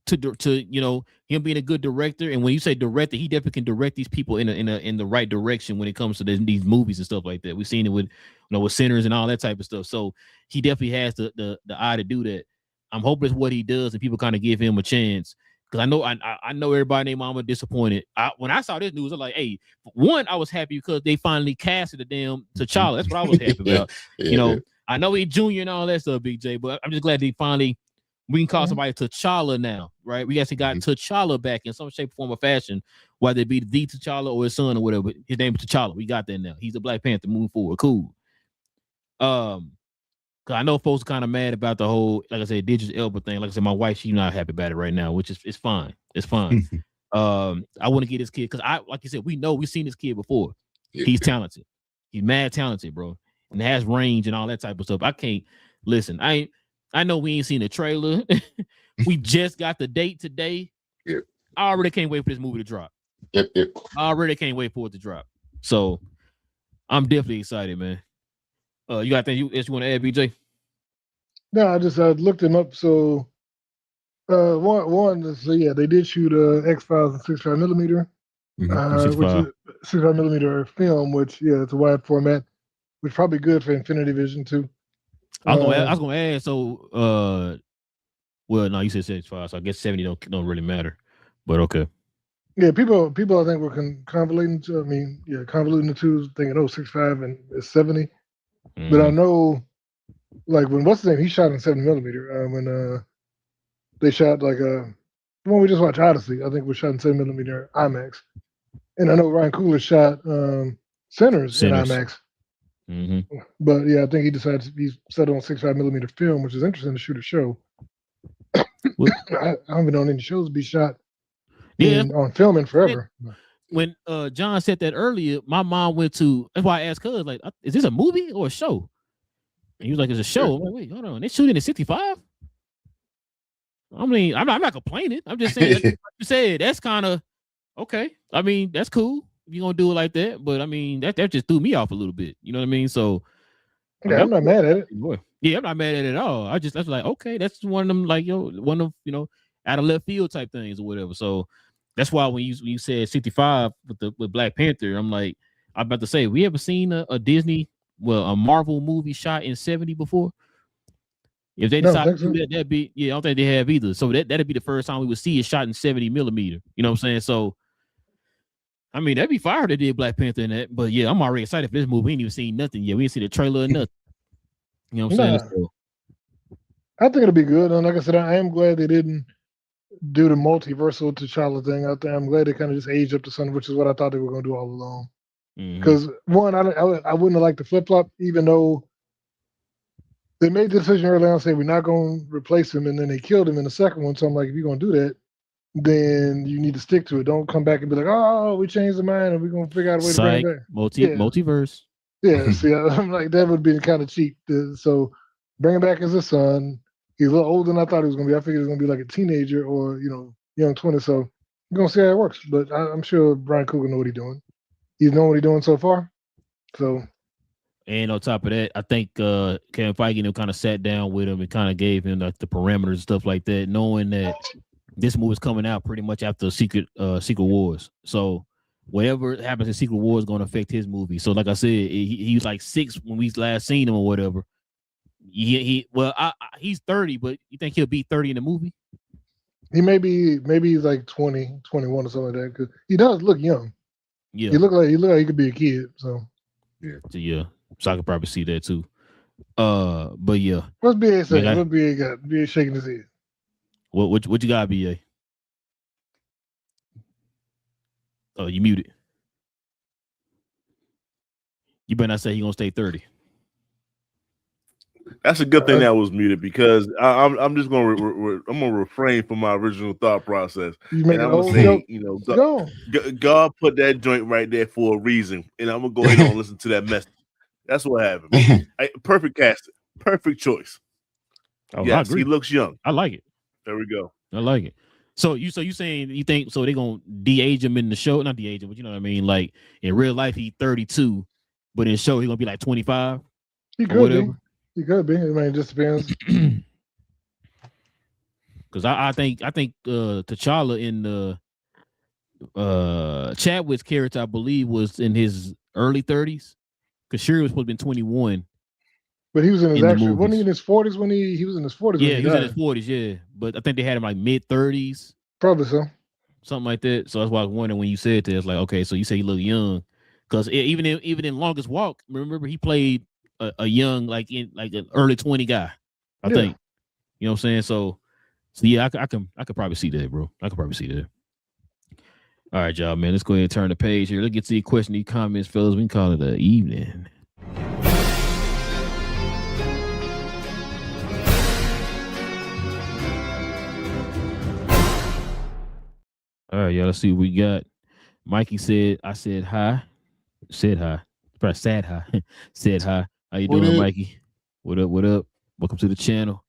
to him being a good director. And when you say director, he definitely can direct these people in the right direction when it comes to these movies and stuff like that. We've seen it with with Sinners and all that type of stuff. So he definitely has the eye to do that. I'm hoping it's what he does and people kind of give him a chance. Because I know everybody named Mama disappointed. When I saw this news, I was like, hey, one, I was happy because they finally casted the damn T'Challa. That's what I was happy about. I know he's junior and all that stuff, Big J, but I'm just glad they finally we can call somebody T'Challa now, right? We actually got T'Challa back in some shape, form, or fashion, whether it be the T'Challa or his son or whatever. His name is T'Challa. We got that now. He's a Black Panther moving forward. Cool. Cause I know folks are kind of mad about the whole, like I said, Idris Elba thing. Like I said, my wife, she's not happy about it right now, which is it's fine. It's fine. I want to get this kid because like you said, we've seen this kid before. He's talented. He's mad talented, bro, and has range and all that type of stuff. I can't listen. I know we ain't seen the trailer. We just got the date today. Yep. I already can't wait for this movie to drop. Yep. I already can't wait for it to drop. So I'm definitely excited, man. You got anything you want to add, BJ? No, I just looked him up. So they did shoot X-Files in 65 millimeter, which is 65 millimeter film, which it's a wide format, which is probably good for Infinity Vision too. I was gonna add. So, well, no, you said 65, so I guess 70 don't really matter, but okay. Yeah, people I think were convoluting the two, thinking 65 and 70. But I know, like when what's his name? He shot in 70 millimeter. When they shot when we just watched Odyssey, I think was shot in 70 millimeter IMAX. And I know Ryan Coogler shot Sinners in IMAX. But yeah, I think he decided he's set on 65 millimeter film, which is interesting to shoot a show. I haven't known any shows be shot on film in forever. When John said that earlier, my mom went to. That's why I asked her, like, is this a movie or a show? And he was like, it's a show. I'm like, wait, hold on, they shooting in 65. I mean, I'm not complaining. I'm just saying, like you said, that's kind of okay. I mean, that's cool if you're gonna do it like that. But I mean, that just threw me off a little bit. You know what I mean? So yeah, I'm not mad at it. Yeah, I'm not mad at it at all. That's like, okay, that's one of them, like, one of out of left field type things or whatever. So that's why when you said 65 with Black Panther, I'm like, I'm about to say, we ever seen a Disney, a Marvel movie shot in 70 before? If they decide to do that, that'd be, I don't think they have either. So that'd be the first time we would see it shot in 70 millimeter. You know what I'm saying? So, I mean, that'd be fire if they did Black Panther in that. But yeah, I'm already excited for this movie. We ain't even seen nothing yet. We ain't seen the trailer or nothing. You know what I'm saying? So, I think it'll be good. And like I said, I am glad they didn't do the multiversal T'Challa thing out there. I'm glad they kind of just aged up the son, which is what I thought they were going to do all along. Because one, I wouldn't have liked the flip flop, even though they made the decision early on, say we're not going to replace him, and then they killed him in the second one. So I'm like, if you're going to do that, then you need to stick to it. Don't come back and be like, oh, we changed the mind and we're going to figure out a way to bring it back. Multiverse. Yeah, see, I'm like, that would be kind of cheap. So bring him back as a son. He's a little older than I thought he was going to be. I figured he was going to be like a teenager or, young 20. So we're going to see how it works. But I'm sure Brian Coogler know what he's doing. He's known what he's doing so far. So. And on top of that, I think Kevin Feige kind of sat down with him and kind of gave him like the parameters and stuff like that, knowing that this movie is coming out pretty much after Secret Wars. So whatever happens in Secret Wars is going to affect his movie. So like I said, he was like 6 when we last seen him or whatever. He's 30, but you think he'll be 30 in the movie? Maybe he's like 20, 21 or something like that. Because he does look young. Yeah, he look like he could be a kid. So yeah. So I could probably see that too. But yeah. What's BA saying? What BA got? BA shaking his head. What you got, BA? Oh, you muted. You better not say he gonna stay 30. That's a good thing that was muted because I'm just gonna I'm gonna refrain from my original thought process. And I'm gonna say, God put that joint right there for a reason, and I'm gonna go ahead and listen to that message. That's what happened. Perfect casting, perfect choice. Oh, yes, he looks young. I like it. There we go. I like it. So you saying you think so they're gonna de-age him in the show? Not de-age him, but you know what I mean. Like in real life, he's 32, but in the show he's gonna be like 25. He could be. He could be. I mean, it just depends. Because I think T'Challa in the Chadwick's character, I believe, was in his early 30s. Because Shuri was supposed to be 21. But he was in his wasn't he in his 40s when he was in his 40s? Yeah, he was in his 40s, yeah. But I think they had him like mid 30s. Probably so. Something like that. So that's why I was wondering when you said that. It's like, okay, so you say he look young. Because even in Longest Walk, remember he played a young, like an early 20 guy, I think. You know what I'm saying? So yeah, I could probably see that, bro. I could probably see that. All right, y'all, man. Let's go ahead and turn the page here. Let's get to the question, these comments, fellas. We can call it an evening. All right, y'all. Let's see what we got. Mikey said, I said hi. Said hi. Probably said hi. Said hi. How you doing, Mikey? What up? What up? Welcome to the channel.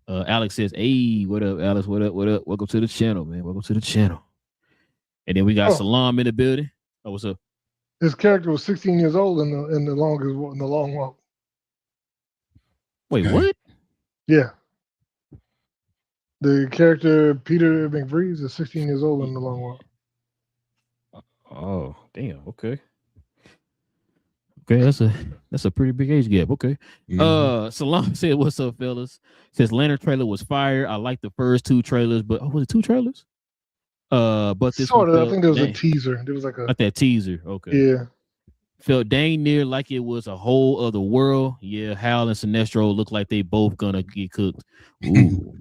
Alex says, hey, what up, Alex? What up? What up? Welcome to the channel, man. Welcome to the channel. And then we got Salam in the building. Oh, what's up? His character was 16 years old in the long walk. Wait, what? Yeah. The character Peter McVries is 16 years old in the long walk. Oh, damn. Okay. Okay, that's a pretty big age gap. Okay. Salam said, what's up, fellas? Says Lantern trailer was fire. I like the first 2 trailers, but was it 2 trailers? But this sort of. I think there was a teaser. There was like that teaser. Okay. Yeah. Felt dang near like it was a whole other world. Yeah, Hal and Sinestro look like they both gonna get cooked. Ooh.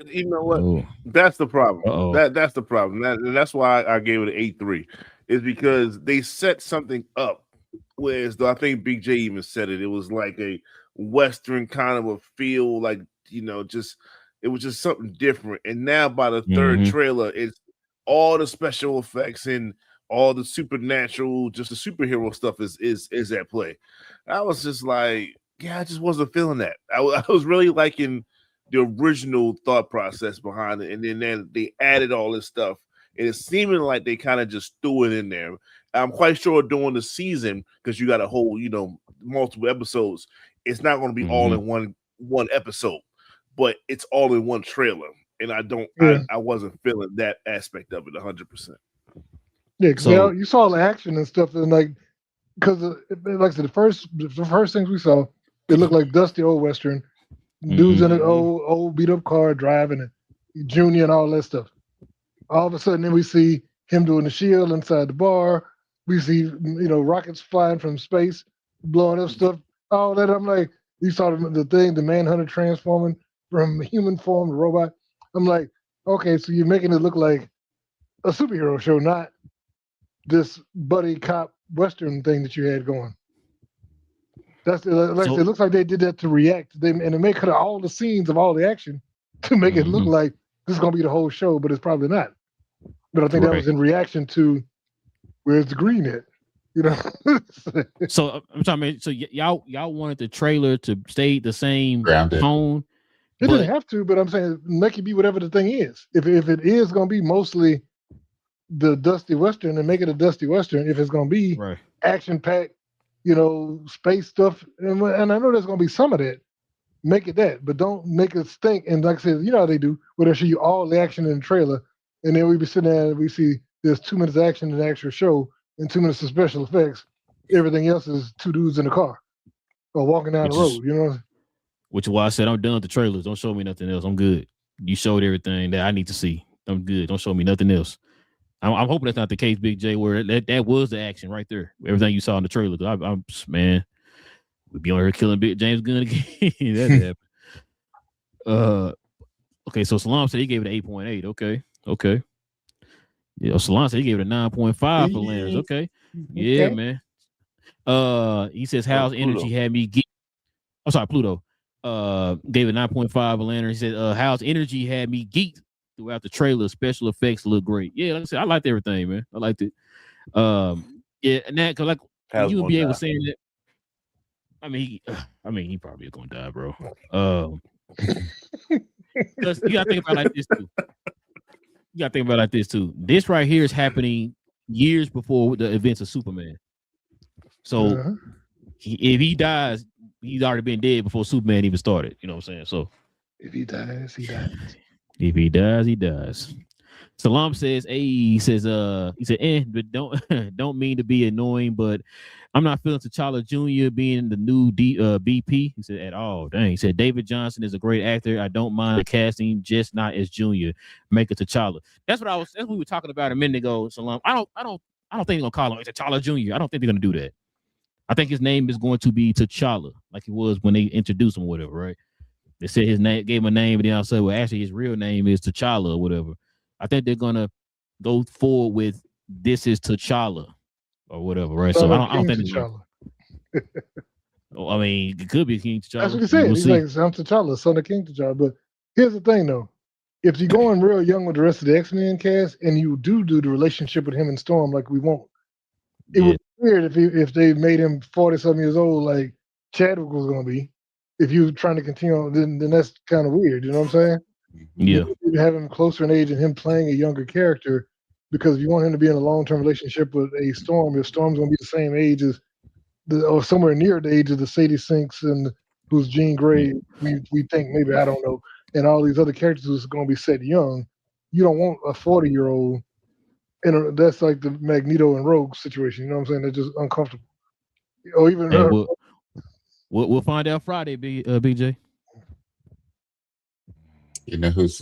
You know what? Oh. That's the problem. That's the problem. That's why I gave it an 8.3. Is because they set something up. Whereas though I think Big J even said it. It was like a Western kind of a feel, like it was just something different. And now by the third trailer, it's all the special effects and all the supernatural, just the superhero stuff is at play. I was just like, yeah, I just wasn't feeling that. I was really liking the original thought process behind it, and then they added all this stuff, and it's seeming like they kind of just threw it in there. I'm quite sure during the season, because you got a whole, multiple episodes, it's not going to be all in one episode, but it's all in one trailer. And I wasn't feeling that aspect of it 100%. Yeah, because you saw the action and stuff, and because like I said, the first things we saw, it looked like dusty old Western, dudes in an old beat up car driving it, Junior and all that stuff. All of a sudden, then we see him doing the shield inside the bar. We see rockets flying from space, blowing up stuff. All that. I'm like, you saw the thing, the Manhunter transforming from human form to robot. I'm like, okay, so you're making it look like a superhero show, not this buddy cop western thing that you had going. Like I said, it looks like they did that to react. And they may cut out all the scenes of all the action to make it look like this is gonna be the whole show, but it's probably not. But I think that was in reaction to where's the green at, you know. So I'm talking. So y'all wanted the trailer to stay the same tone. It didn't have to, but I'm saying make it be whatever the thing is. If it is gonna be mostly the Dusty Western, and make it a Dusty Western. If it's gonna be action packed, you know, space stuff, and I know there's gonna be some of that. Make it that, but don't make it stink. And like I said, you know how they do, where they show you all the action in the trailer, and then we be sitting there and we see there's 2 minutes of action in the actual show and 2 minutes of special effects. Everything else is two dudes in the car or walking down the road, you know. Which is why I said I'm done with the trailers. Don't show me nothing else. I'm good. You showed everything that I need to see. I'm good. Don't show me nothing else. I'm hoping that's not the case, Big J, where that was the action right there. Everything you saw in the trailer. I'm man, we'd be on here killing Big James Gunn again. That happened. Okay, so Salam said he gave it an 8.8. Okay. Yeah, Salam said he gave it a 9.5 for Landers. Okay. Yeah, man. He says Hal's energy had me geek. I'm sorry, Pluto. Gave it 9.5 for Landers. He said Hal's energy had me geeked throughout the trailer. Special effects look great. Yeah, like I said, I liked everything, man. I liked it. Yeah, and that because like you would be able to say that. I mean, he probably is gonna die, bro. Because you gotta think about it like this too. This right here is happening years before the events of Superman. So if he dies, he's already been dead before Superman even started. You know what I'm saying? So if he dies, he dies. If he dies, he dies. Salam says, he said, but don't mean to be annoying, but I'm not feeling T'Challa Jr. being the new BP. He said at all. Dang. He said David Johnson is a great actor. I don't mind casting, just not as Junior. Make it T'Challa. That's what we were talking about a minute ago. Salam. I don't think they're gonna call him T'Challa Jr. I don't think they're gonna do that. I think his name is going to be T'Challa, like it was when they introduced him or whatever, right? They said his name, gave him a name, and then I said, well, actually, his real name is T'Challa or whatever. I think they're gonna go forward with this is T'Challa or whatever, right? So I don't think T'Challa. I mean, it could be King T'Challa. That's what he said. He's like, I'm T'Challa, son of King T'Challa. But here's the thing, though: if you're going real young with the rest of the X-Men cast, and you do the relationship with him and Storm like we want, it would be weird if they made him 40-something years old like Chadwick was gonna be. If you're trying to continue on, then that's kind of weird. You know what I'm saying? Yeah. You have him closer in age and him playing a younger character, because if you want him to be in a long-term relationship with a Storm, if Storm's going to be the same age as, or somewhere near the age of the Sadie Sinks and who's Jean Grey, we think maybe, I don't know, and all these other characters who's going to be set young, you don't want a 40-year-old, and that's like the Magneto and Rogue situation. You know what I'm saying? They're just uncomfortable. Or even we'll find out Friday, BJ. You know who's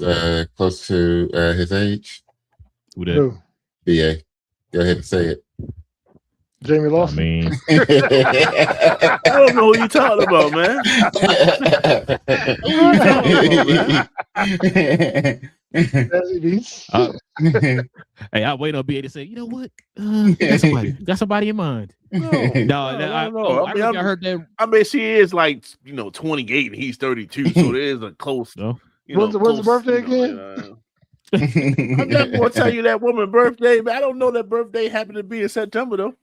close to his age? Who that? BA. Go ahead and say it. Jamie Lawson. I mean, I don't know who you talking about, man. Hey, I wait on BA to say, you know what? Got somebody in mind. No, I heard that. I mean, she is like 28 and he's 32, so there is a close. No. When's the birthday again? I'm not going to tell you that woman's birthday, but I don't know that birthday happened to be in September though.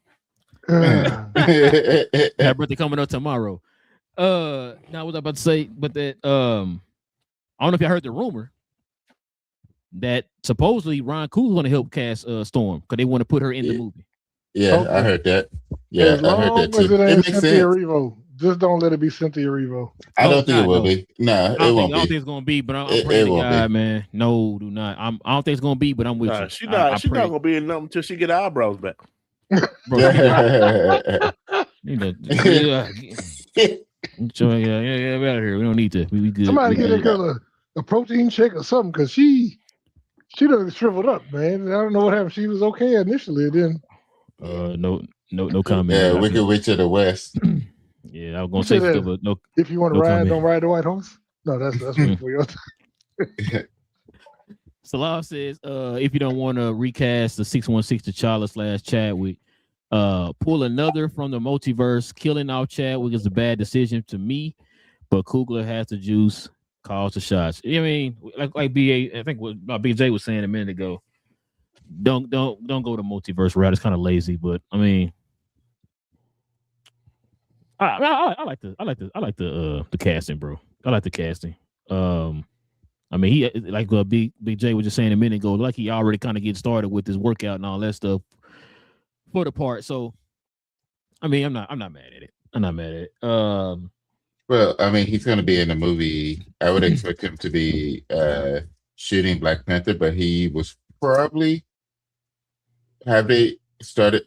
That birthday coming up tomorrow. Now what was I about to say? But that I don't know if y'all heard the rumor that supposedly Ron Coogler's going to help cast Storm because they want to put her in the movie. Yeah, okay. I heard that. Yeah, I heard that too. It makes sense. Erivo. Just don't let it be Cynthia Erivo. I don't think it will be. No, it won't be. I don't think it's going to be, but I'm praying to God, man. No, do not. I don't think it's going to be, but I'm with you. She's not going to be in nothing until she get her eyebrows back. Bro, yeah, get out of here. We don't need to. We good. Somebody get that girl a protein shake or something, because she done shriveled up, man. I don't know what happened. She was okay initially, then no comment. Yeah, Wicked Witch of the West. Yeah, I was gonna say stuff, but no. If you want to ride, don't ride the white horse. No, that's for you. Salah says, if you don't want to recast the 616 T'Challa / Chadwick, pull another from the multiverse. Killing off Chadwick is a bad decision to me, but Coogler has the juice, calls the shots. I mean, like BA, I think what BJ was saying a minute ago. Don't go to multiverse route. It's kind of lazy, but I mean, I like the casting, bro. I like the casting. I mean, he like Big J was just saying a minute ago, like he already kind of get started with his workout and all that stuff for the part. So, I mean, I'm not mad at it. I'm not mad at it. Well, I mean, he's going to be in the movie. I would expect him to be shooting Black Panther, but he was probably. Have they started?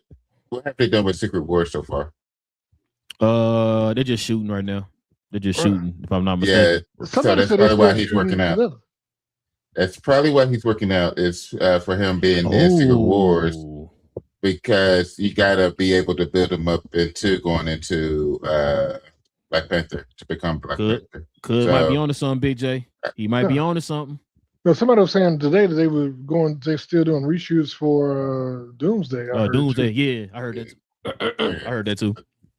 What have they done with Secret Wars so far? They're just shooting right now. They're just shooting, if I'm not mistaken. Yeah, so that's probably why he's working out. That's probably why he's working out is for him being in Secret Wars, because you gotta be able to build him up into going into Black Panther to become Black Panther. Might be on to something, Big J. He might be on to something. No, somebody was saying today that they're still doing reshoots for Doomsday. Doomsday, yeah, I heard that. I heard that too.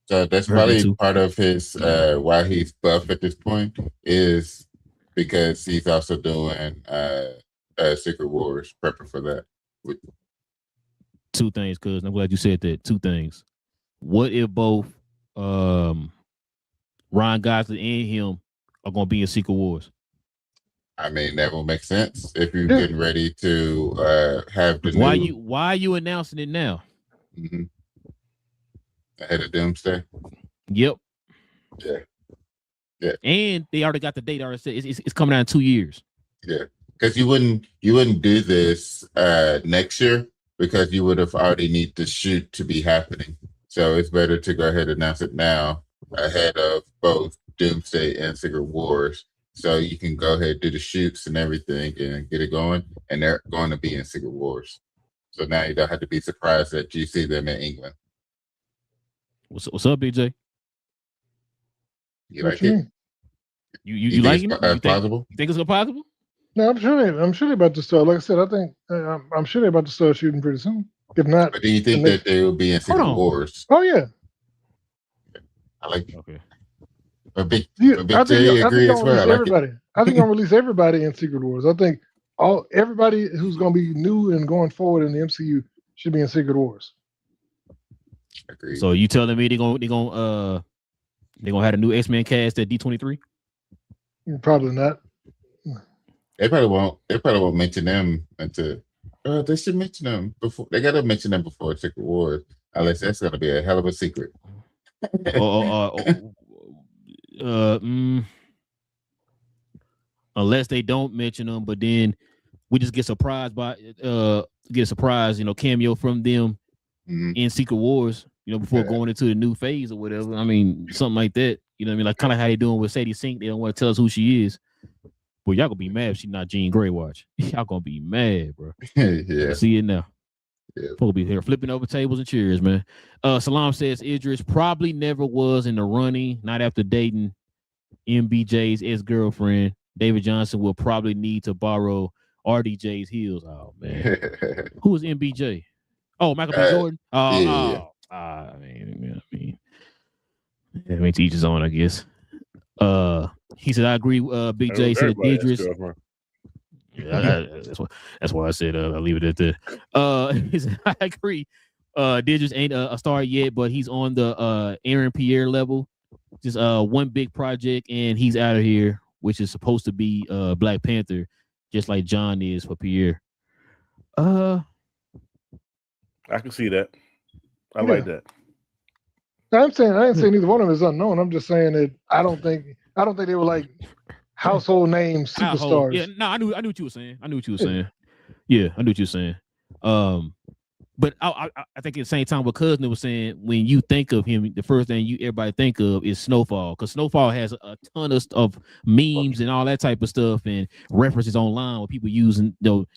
So that's probably part of his why he's buff at this point is because he's also doing Secret Wars, prepping for that. Two things, cuz I'm glad you said that. Two things. What if both Ryan Gosling and him are gonna be in Secret Wars? I mean, that will make sense if you're getting ready to have the why are you announcing it now? Mm-hmm. Ahead of Doomsday. Yep. Yeah. And they already got the date. Already said it's coming out in 2 years. Yeah, because you wouldn't do this next year because you would have already need the shoot to be happening. So it's better to go ahead and announce it now ahead of both Doomsday and Secret Wars. So you can go ahead and do the shoots and everything and get it going. And they're going to be in Secret Wars. So now you don't have to be surprised that you see them in England. What's up, BJ? You like it? You like it? Possible? You think it's possible? No, I'm sure they're about to start. Like I said, I think I'm sure they're about to start shooting pretty soon. If not, but do you think that they will be in Secret Wars? Oh yeah. I like it. Okay. But Big J agree as well. I think I'll release everybody in Secret Wars. I think everybody who's going to be new and going forward in the MCU should be in Secret Wars. Agreed. So you telling me they're gonna have a new X-Men cast at D23? Probably not. They probably won't mention them until they should mention them before. They gotta mention them before Secret Wars, unless that's gonna be a hell of a secret. Unless they don't mention them, but then we just get surprised cameo from them in Secret Wars, before going into the new phase or whatever. I mean, something like that. You know what I mean? Like kind of how they doing with Sadie Sink. They don't want to tell us who she is. But y'all gonna be mad if she's not Jean Grey. Watch. Y'all gonna be mad, bro. Yeah. See it now. Yeah. We'll be here flipping over tables and chairs, man. Salam says Idris probably never was in the running, not after dating MBJ's ex-girlfriend. David Johnson will probably need to borrow RDJ's heels. Oh man. Who was MBJ? Oh, Michael B. Jordan. I mean, to each his own, I guess. He said, I agree. Big J said Idris. Yeah, that's why I said I'll leave it at that. He said, I agree. Idris ain't a star yet, but he's on the Aaron Pierre level. Just one big project, and he's out of here, which is supposed to be Black Panther, just like John is for Pierre. I can see that. I like that. I ain't saying either one of them is unknown. I'm just saying that I don't think they were like household name superstars. Yeah, no, I knew what you were saying. Yeah, I knew what you were saying. But I think at the same time, what Cousin was saying, when you think of him, the first thing everybody think of is Snowfall, because Snowfall has a ton of memes and all that type of stuff and references online with people using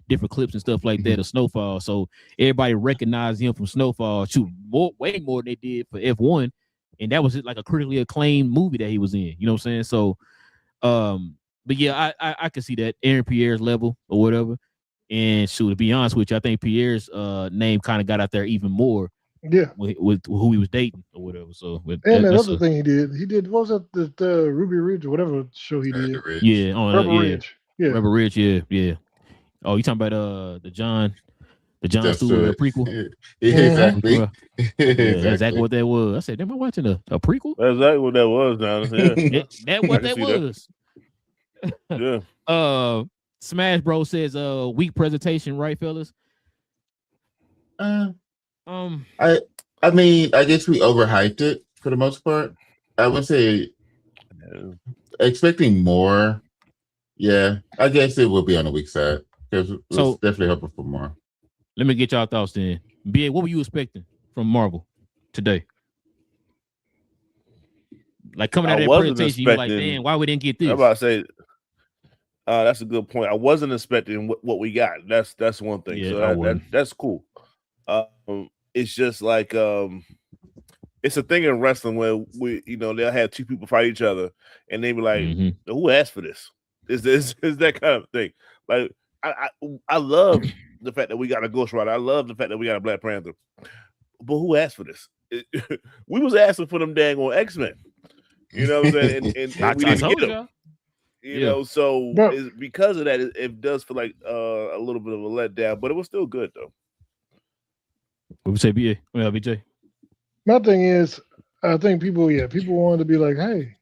different clips and stuff like that of Snowfall. So everybody recognized him from Snowfall, way more than they did for F1, and that was like a critically acclaimed movie that he was in. You know what I'm saying? So, but yeah, I can see that Aaron Pierre's level or whatever. And shoot, to be honest with you, I think Pierre's name kind of got out there even more. Yeah, with who he was dating or whatever. So and that other thing he did what was that the Ruby Ridge or whatever show he did? Yeah, on Rebel Ridge. Yeah, Rebel Ridge. Yeah. Oh, you talking about the John Stewart prequel? Exactly. Yeah, exactly what that was. I said, am I watching a prequel? That's exactly what that was, Jonathan. Yeah. That what that was. Yeah. Smash Bros says weak presentation, right, fellas? I mean, I guess we overhyped it for the most part. I would say expecting more. Yeah, I guess it will be on the weak side because we're definitely hoping for more. Let me get y'all thoughts then. BA, what were you expecting from Marvel today? Like coming out of that presentation, you were like, damn, why we didn't get this? I'm about to say, that's a good point. I wasn't expecting what we got. That's one thing. Yeah, so that's cool. It's just like it's a thing in wrestling where they'll have two people fight each other and they be like, who asked for this? Is that kind of thing? Like I love the fact that we got a Ghost Rider. I love the fact that we got a Black Panther. But who asked for this? We was asking for them dang on X-Men. You know what I'm saying? And we didn't get them. You know, so because of that, it does feel like a little bit of a letdown, but it was still good though. What would you say, BA? Well, BJ. My thing is, I think people wanted to be like, hey,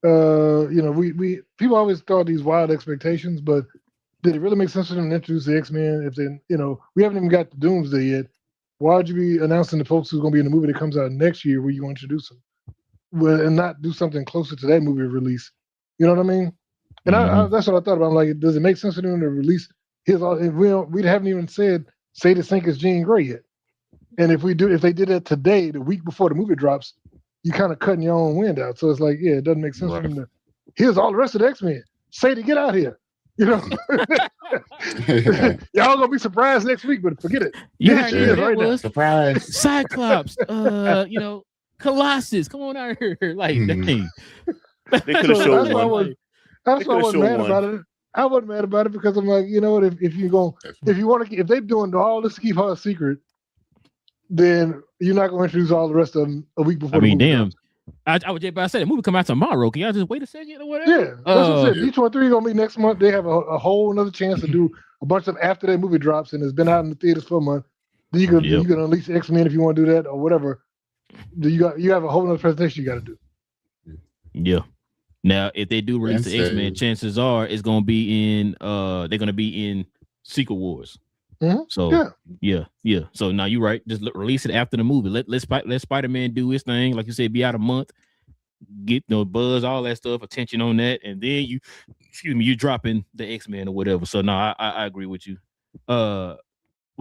we people always thought these wild expectations, but did it really make sense for them to introduce the X-Men if they, we haven't even got the Doomsday yet? Why would you be announcing the folks who's going to be in the movie that comes out next year where you want to introduce them? Well, and not do something closer to that movie release. You know what I mean? And I that's what I thought about. I'm like, does it make sense for them to release his? If we haven't even said Say to Sink is Jean Grey yet. And if they did that today, the week before the movie drops, you kind of cutting your own wind out. So it's like, yeah, it doesn't make sense for them to. Here's all the rest of the X-Men. Say to get out here. Y'all gonna be surprised next week, but forget it. Right now. Surprise. Cyclops. Colossus. Come on out here. Like, dang. They could have showed one. That's why I wasn't mad about it. I wasn't mad about it because I'm like, you know what? If they're doing all this to keep her a secret, then you're not going to introduce all the rest of them a week before. I mean, damn. I was just about to say the movie come out tomorrow. Can y'all just wait a second or whatever? Yeah, that's what I said. D23 gonna be next month. They have a whole another chance to do a bunch of after that movie drops and it's been out in the theaters for a month. Then you can unleash X-Men if you want to do that or whatever. You have a whole other presentation you got to do. Yeah. Now, if they do release the X-Men, chances are it's gonna be in they're gonna be in Secret Wars. Mm-hmm. So yeah. So now you're right. Just release it after the movie. Let Spider-Man do his thing, like you said, be out a month, get buzz, all that stuff, attention on that, and then you're dropping the X-Men or whatever. So no, I agree with you. Was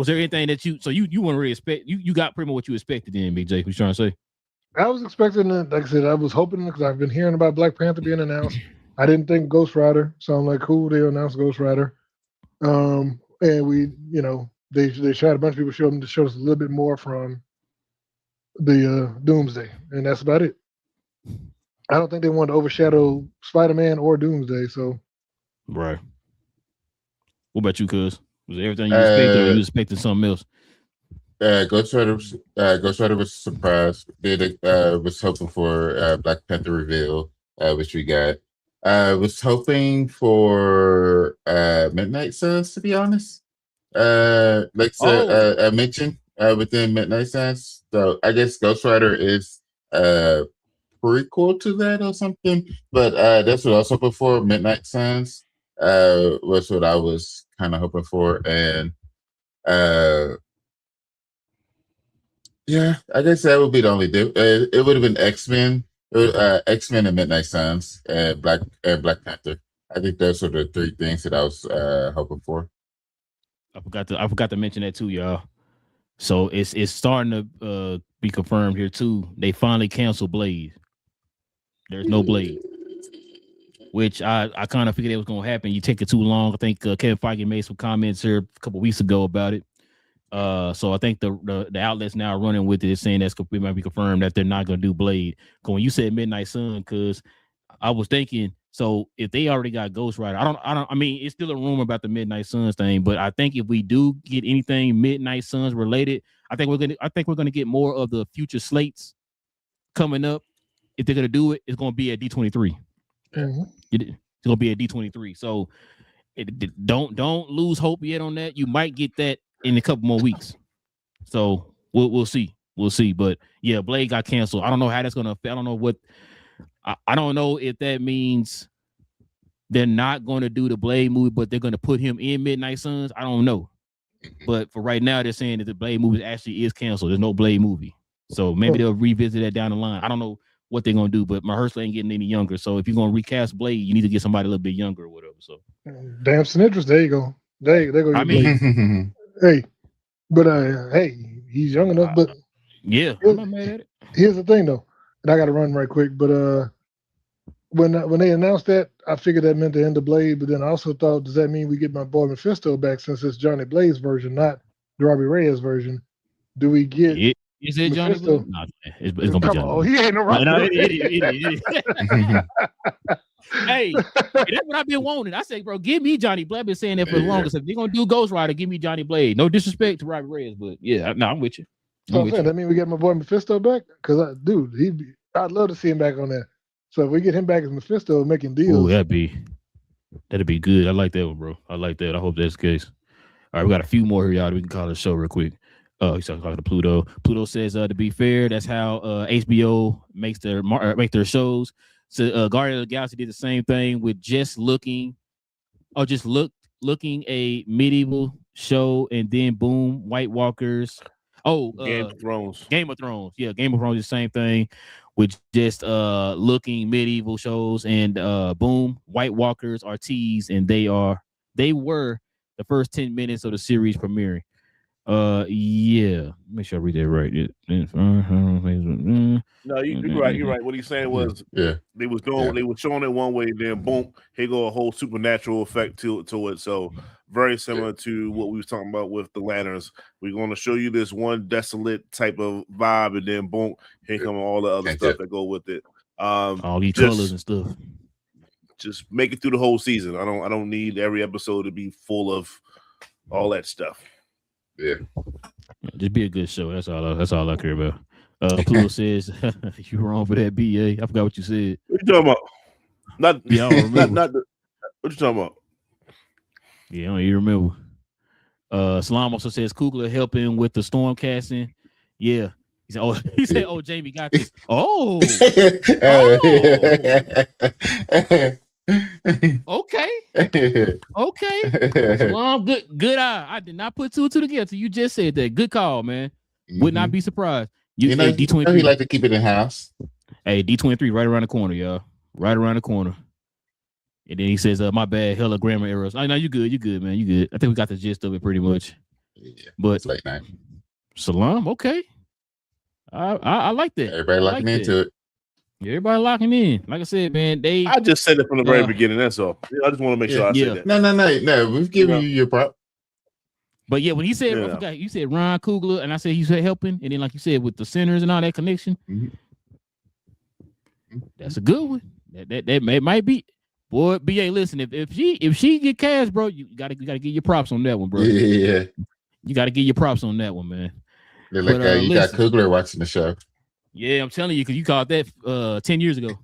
there anything that you want to really expect? You got pretty much what you expected then, BJ. What you trying to say? I was expecting, like I said, I was hoping because I've been hearing about Black Panther being announced. I didn't think Ghost Rider, so I'm like, cool, they announced Ghost Rider. And we, they shot a bunch of people to show us a little bit more from the Doomsday, and that's about it. I don't think they wanted to overshadow Spider-Man or Doomsday, so. Right. What about you, cuz? Was everything you expected, or you expected something else? Ghost Rider was surprised. Was hoping for Black Panther reveal, which we got. Was hoping for Midnight Suns, to be honest. I mentioned within Midnight Suns. So I guess Ghost Rider is prequel to that or something. But that's what I was hoping for. Midnight Suns was what I was kind of hoping for, and yeah, I guess that would be the only difference. It would have been X-Men, X-Men and Midnight Suns, and Black Panther. I think those are the three things that I was hoping for. I forgot to mention that too, y'all. So it's starting to be confirmed here too. They finally canceled Blade. There's no Blade, which I kind of figured it was going to happen. You take it too long. I think Kevin Feige made some comments here a couple weeks ago about it. So I think the outlets now running with it is saying it might be confirmed that they're not going to do Blade. When you said Midnight Sun, because I was thinking So if they already got Ghost Rider, I mean, it's still a rumor about the Midnight Suns thing, but I think if we do get anything Midnight Suns related, I think we're gonna get more of the future slates coming up. If they're gonna do it, it's gonna be at D23. Mm-hmm. It's gonna be at D23. So don't lose hope yet on that. You might get that in a couple more weeks. So we'll see. We'll see. But yeah, Blade got canceled. I don't know how that's gonna affect. I don't know what. I don't know if that means they're not going to do the Blade movie, but they're going to put him in Midnight Suns. I don't know. But for right now, they're saying that the Blade movie actually is canceled. There's no Blade movie. So maybe they'll revisit that down the line. I don't know what they're going to do, but Mahershala ain't getting any younger. So if you're going to recast Blade, you need to get somebody a little bit younger or whatever. So damn Sinistros. There you go. They go. I mean, hey, but hey, he's young enough. But yeah, I'm not mad at it. Here's the thing, though, and I got to run right quick. But when they announced that, I figured that meant the end of Blade. But then I also thought, does that mean we get my boy Mephisto back since it's Johnny Blade's version, not the Robbie Reyes version? Do we get? Is it Johnny Blade? No, it's gonna be Johnny Blade. He ain't no Robbie. No, it. Hey, that's what I've been wanting. I say, bro, give me Johnny Blade. I've been saying that for the longest. If they're gonna do Ghost Rider, give me Johnny Blade. No disrespect to Robbie Reyes, but yeah, no, I'm with you. That mean we get my boy Mephisto back? Because I'd love to see him back on there. So if we get him back as Mephisto making deals, that'd be good. I like that one, bro. I like that. I hope that's the case. All right, we got a few more here, y'all. We can call the show real quick. He's talking to Pluto. Pluto says, to be fair, that's how HBO makes their shows. So Guardians of the Galaxy did the same thing with looking a medieval show, and then boom, White Walkers. Game of Thrones. Game of Thrones. Yeah, Game of Thrones is the same thing with just looking medieval shows, and boom, White Walkers are teased, and they were the first 10 minutes of the series premiering. Yeah, make sure I read that right. No, you're right. You're right. What he's saying was, they were showing it one way, then boom, here go a whole supernatural effect to it. So very similar to what we was talking about with the lanterns. We're going to show you this one desolate type of vibe, and then boom, here come all the other stuff that go with it. All these colors and stuff. Just make it through the whole season. I don't need every episode to be full of all that stuff. Yeah, just be a good show. That's all I care about. Pluto says you wrong for that, BA. I forgot what you said. What you talking about? I don't remember. What you talking about? Yeah, I don't even remember. Salam also says Kugler helping with the storm casting. Yeah. He said, Jamie got this. Okay. Salam, good eye. I did not put two and two together. You just said that. Good call, man. Would not be surprised. D23. He like to keep it in house. Hey, D23 right around the corner, y'all. Right around the corner. And then he says, my bad, hella grammar errors. No, you good, man. You good. I think we got the gist of it pretty much. Yeah, but it's late night. Salam, okay. I like that. Everybody locking into it. Yeah, everybody locking in. Like I said, man, I just said it from the very beginning. That's all. I just want to make sure I said that. No. We've given you your prop. But yeah, when he said, I forgot, you said Ron Coogler, and I said he said helping, and then like you said with the centers and all that connection, that's a good one. That might be. Boy, BA, listen, if she get cast, bro, you gotta give your props on that one, bro. Yeah. You gotta give your props on that one, man. You got Coogler watching the show. Yeah, I'm telling you, because you caught that 10 years ago.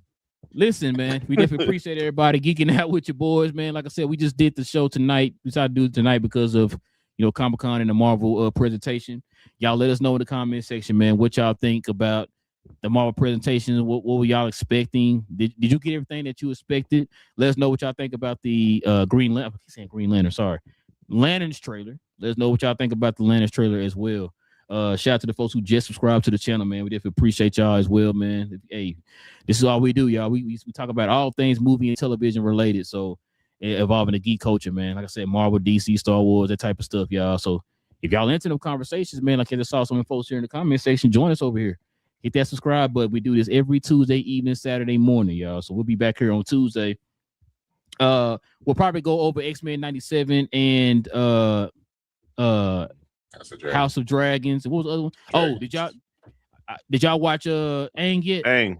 Listen, man, we definitely appreciate everybody geeking out with your boys, man. Like I said, we just did the show tonight. We decided to do it tonight because of Comicon and the Marvel presentation. Y'all let us know in the comment section, man, what y'all think about the Marvel presentation. What were y'all expecting? Did you get everything that you expected? Let us know what y'all think about the Green Lantern. Sorry, Lanterns trailer. Let us know what y'all think about the Lanterns trailer as well. Shout out to the folks who just subscribed to the channel, man. We definitely appreciate y'all as well, man. Hey, this is all we do, y'all. We talk about all things movie and television related. So involving the geek culture, man. Like I said, Marvel, DC, Star Wars, that type of stuff, y'all. So if y'all into them conversations, man, like I just saw some folks here in the comment section, join us over here. Hit that subscribe button. We do this every Tuesday evening, Saturday morning, y'all. So we'll be back here on Tuesday. We'll probably go over X-Men 97 and House of Dragons. What was the other one? Dragons. Did y'all watch Aang yet? Aang.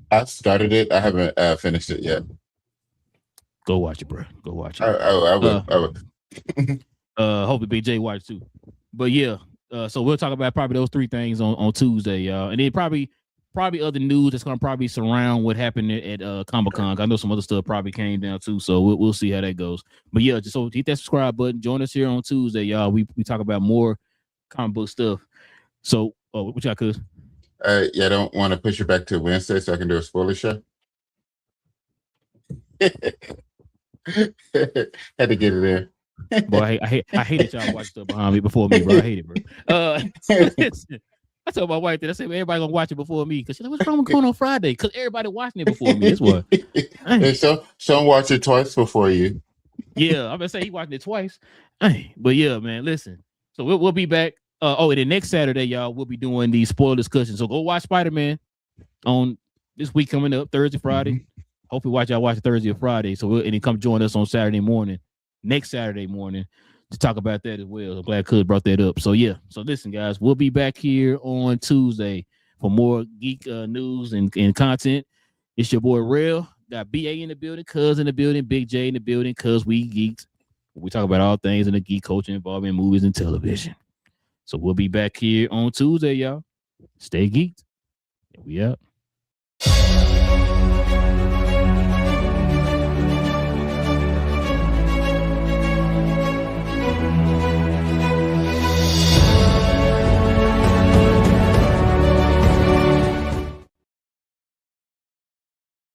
I started it. I haven't finished it yet. Go watch it, bro. Go watch it. I will. Hopefully Big J watch too. But yeah, so we'll talk about probably those three things on Tuesday, y'all, and then probably other news that's gonna probably surround what happened at Comicon. I know some other stuff probably came down too, so we'll see how that goes. But yeah, just so hit that subscribe button. Join us here on Tuesday, y'all. We talk about more comic book stuff. So, what y'all could? Yeah, I don't want to push it back to Wednesday so I can do a spoiler show. Had to get it in. Boy, I hate that y'all watch stuff behind me before me, bro. I hate it, bro. Listen, I told my wife that I said everybody gonna watch it before me because she's like, "What's wrong with going on Friday?" Because everybody watching it before me. That's why. And some watch it twice before you. Yeah, I'm gonna say he watched it twice. But yeah, man, listen. So we'll be back. And then next Saturday, y'all, we'll be doing the spoiler discussion. So go watch Spider-Man on this week coming up, Thursday, Friday. Mm-hmm. Hopefully y'all watch Thursday or Friday. So and then come join us on Saturday morning, next Saturday morning, to talk about that as well. I'm glad Cud brought that up. So yeah. So listen, guys, we'll be back here on Tuesday for more geek news and content. It's your boy Real. Got BA in the building, Cuz in the building, Big J in the building, Cuz we geeks. We talk about all things in the geek culture involving movies and television. So we'll be back here on Tuesday, y'all. Stay geeked. We out.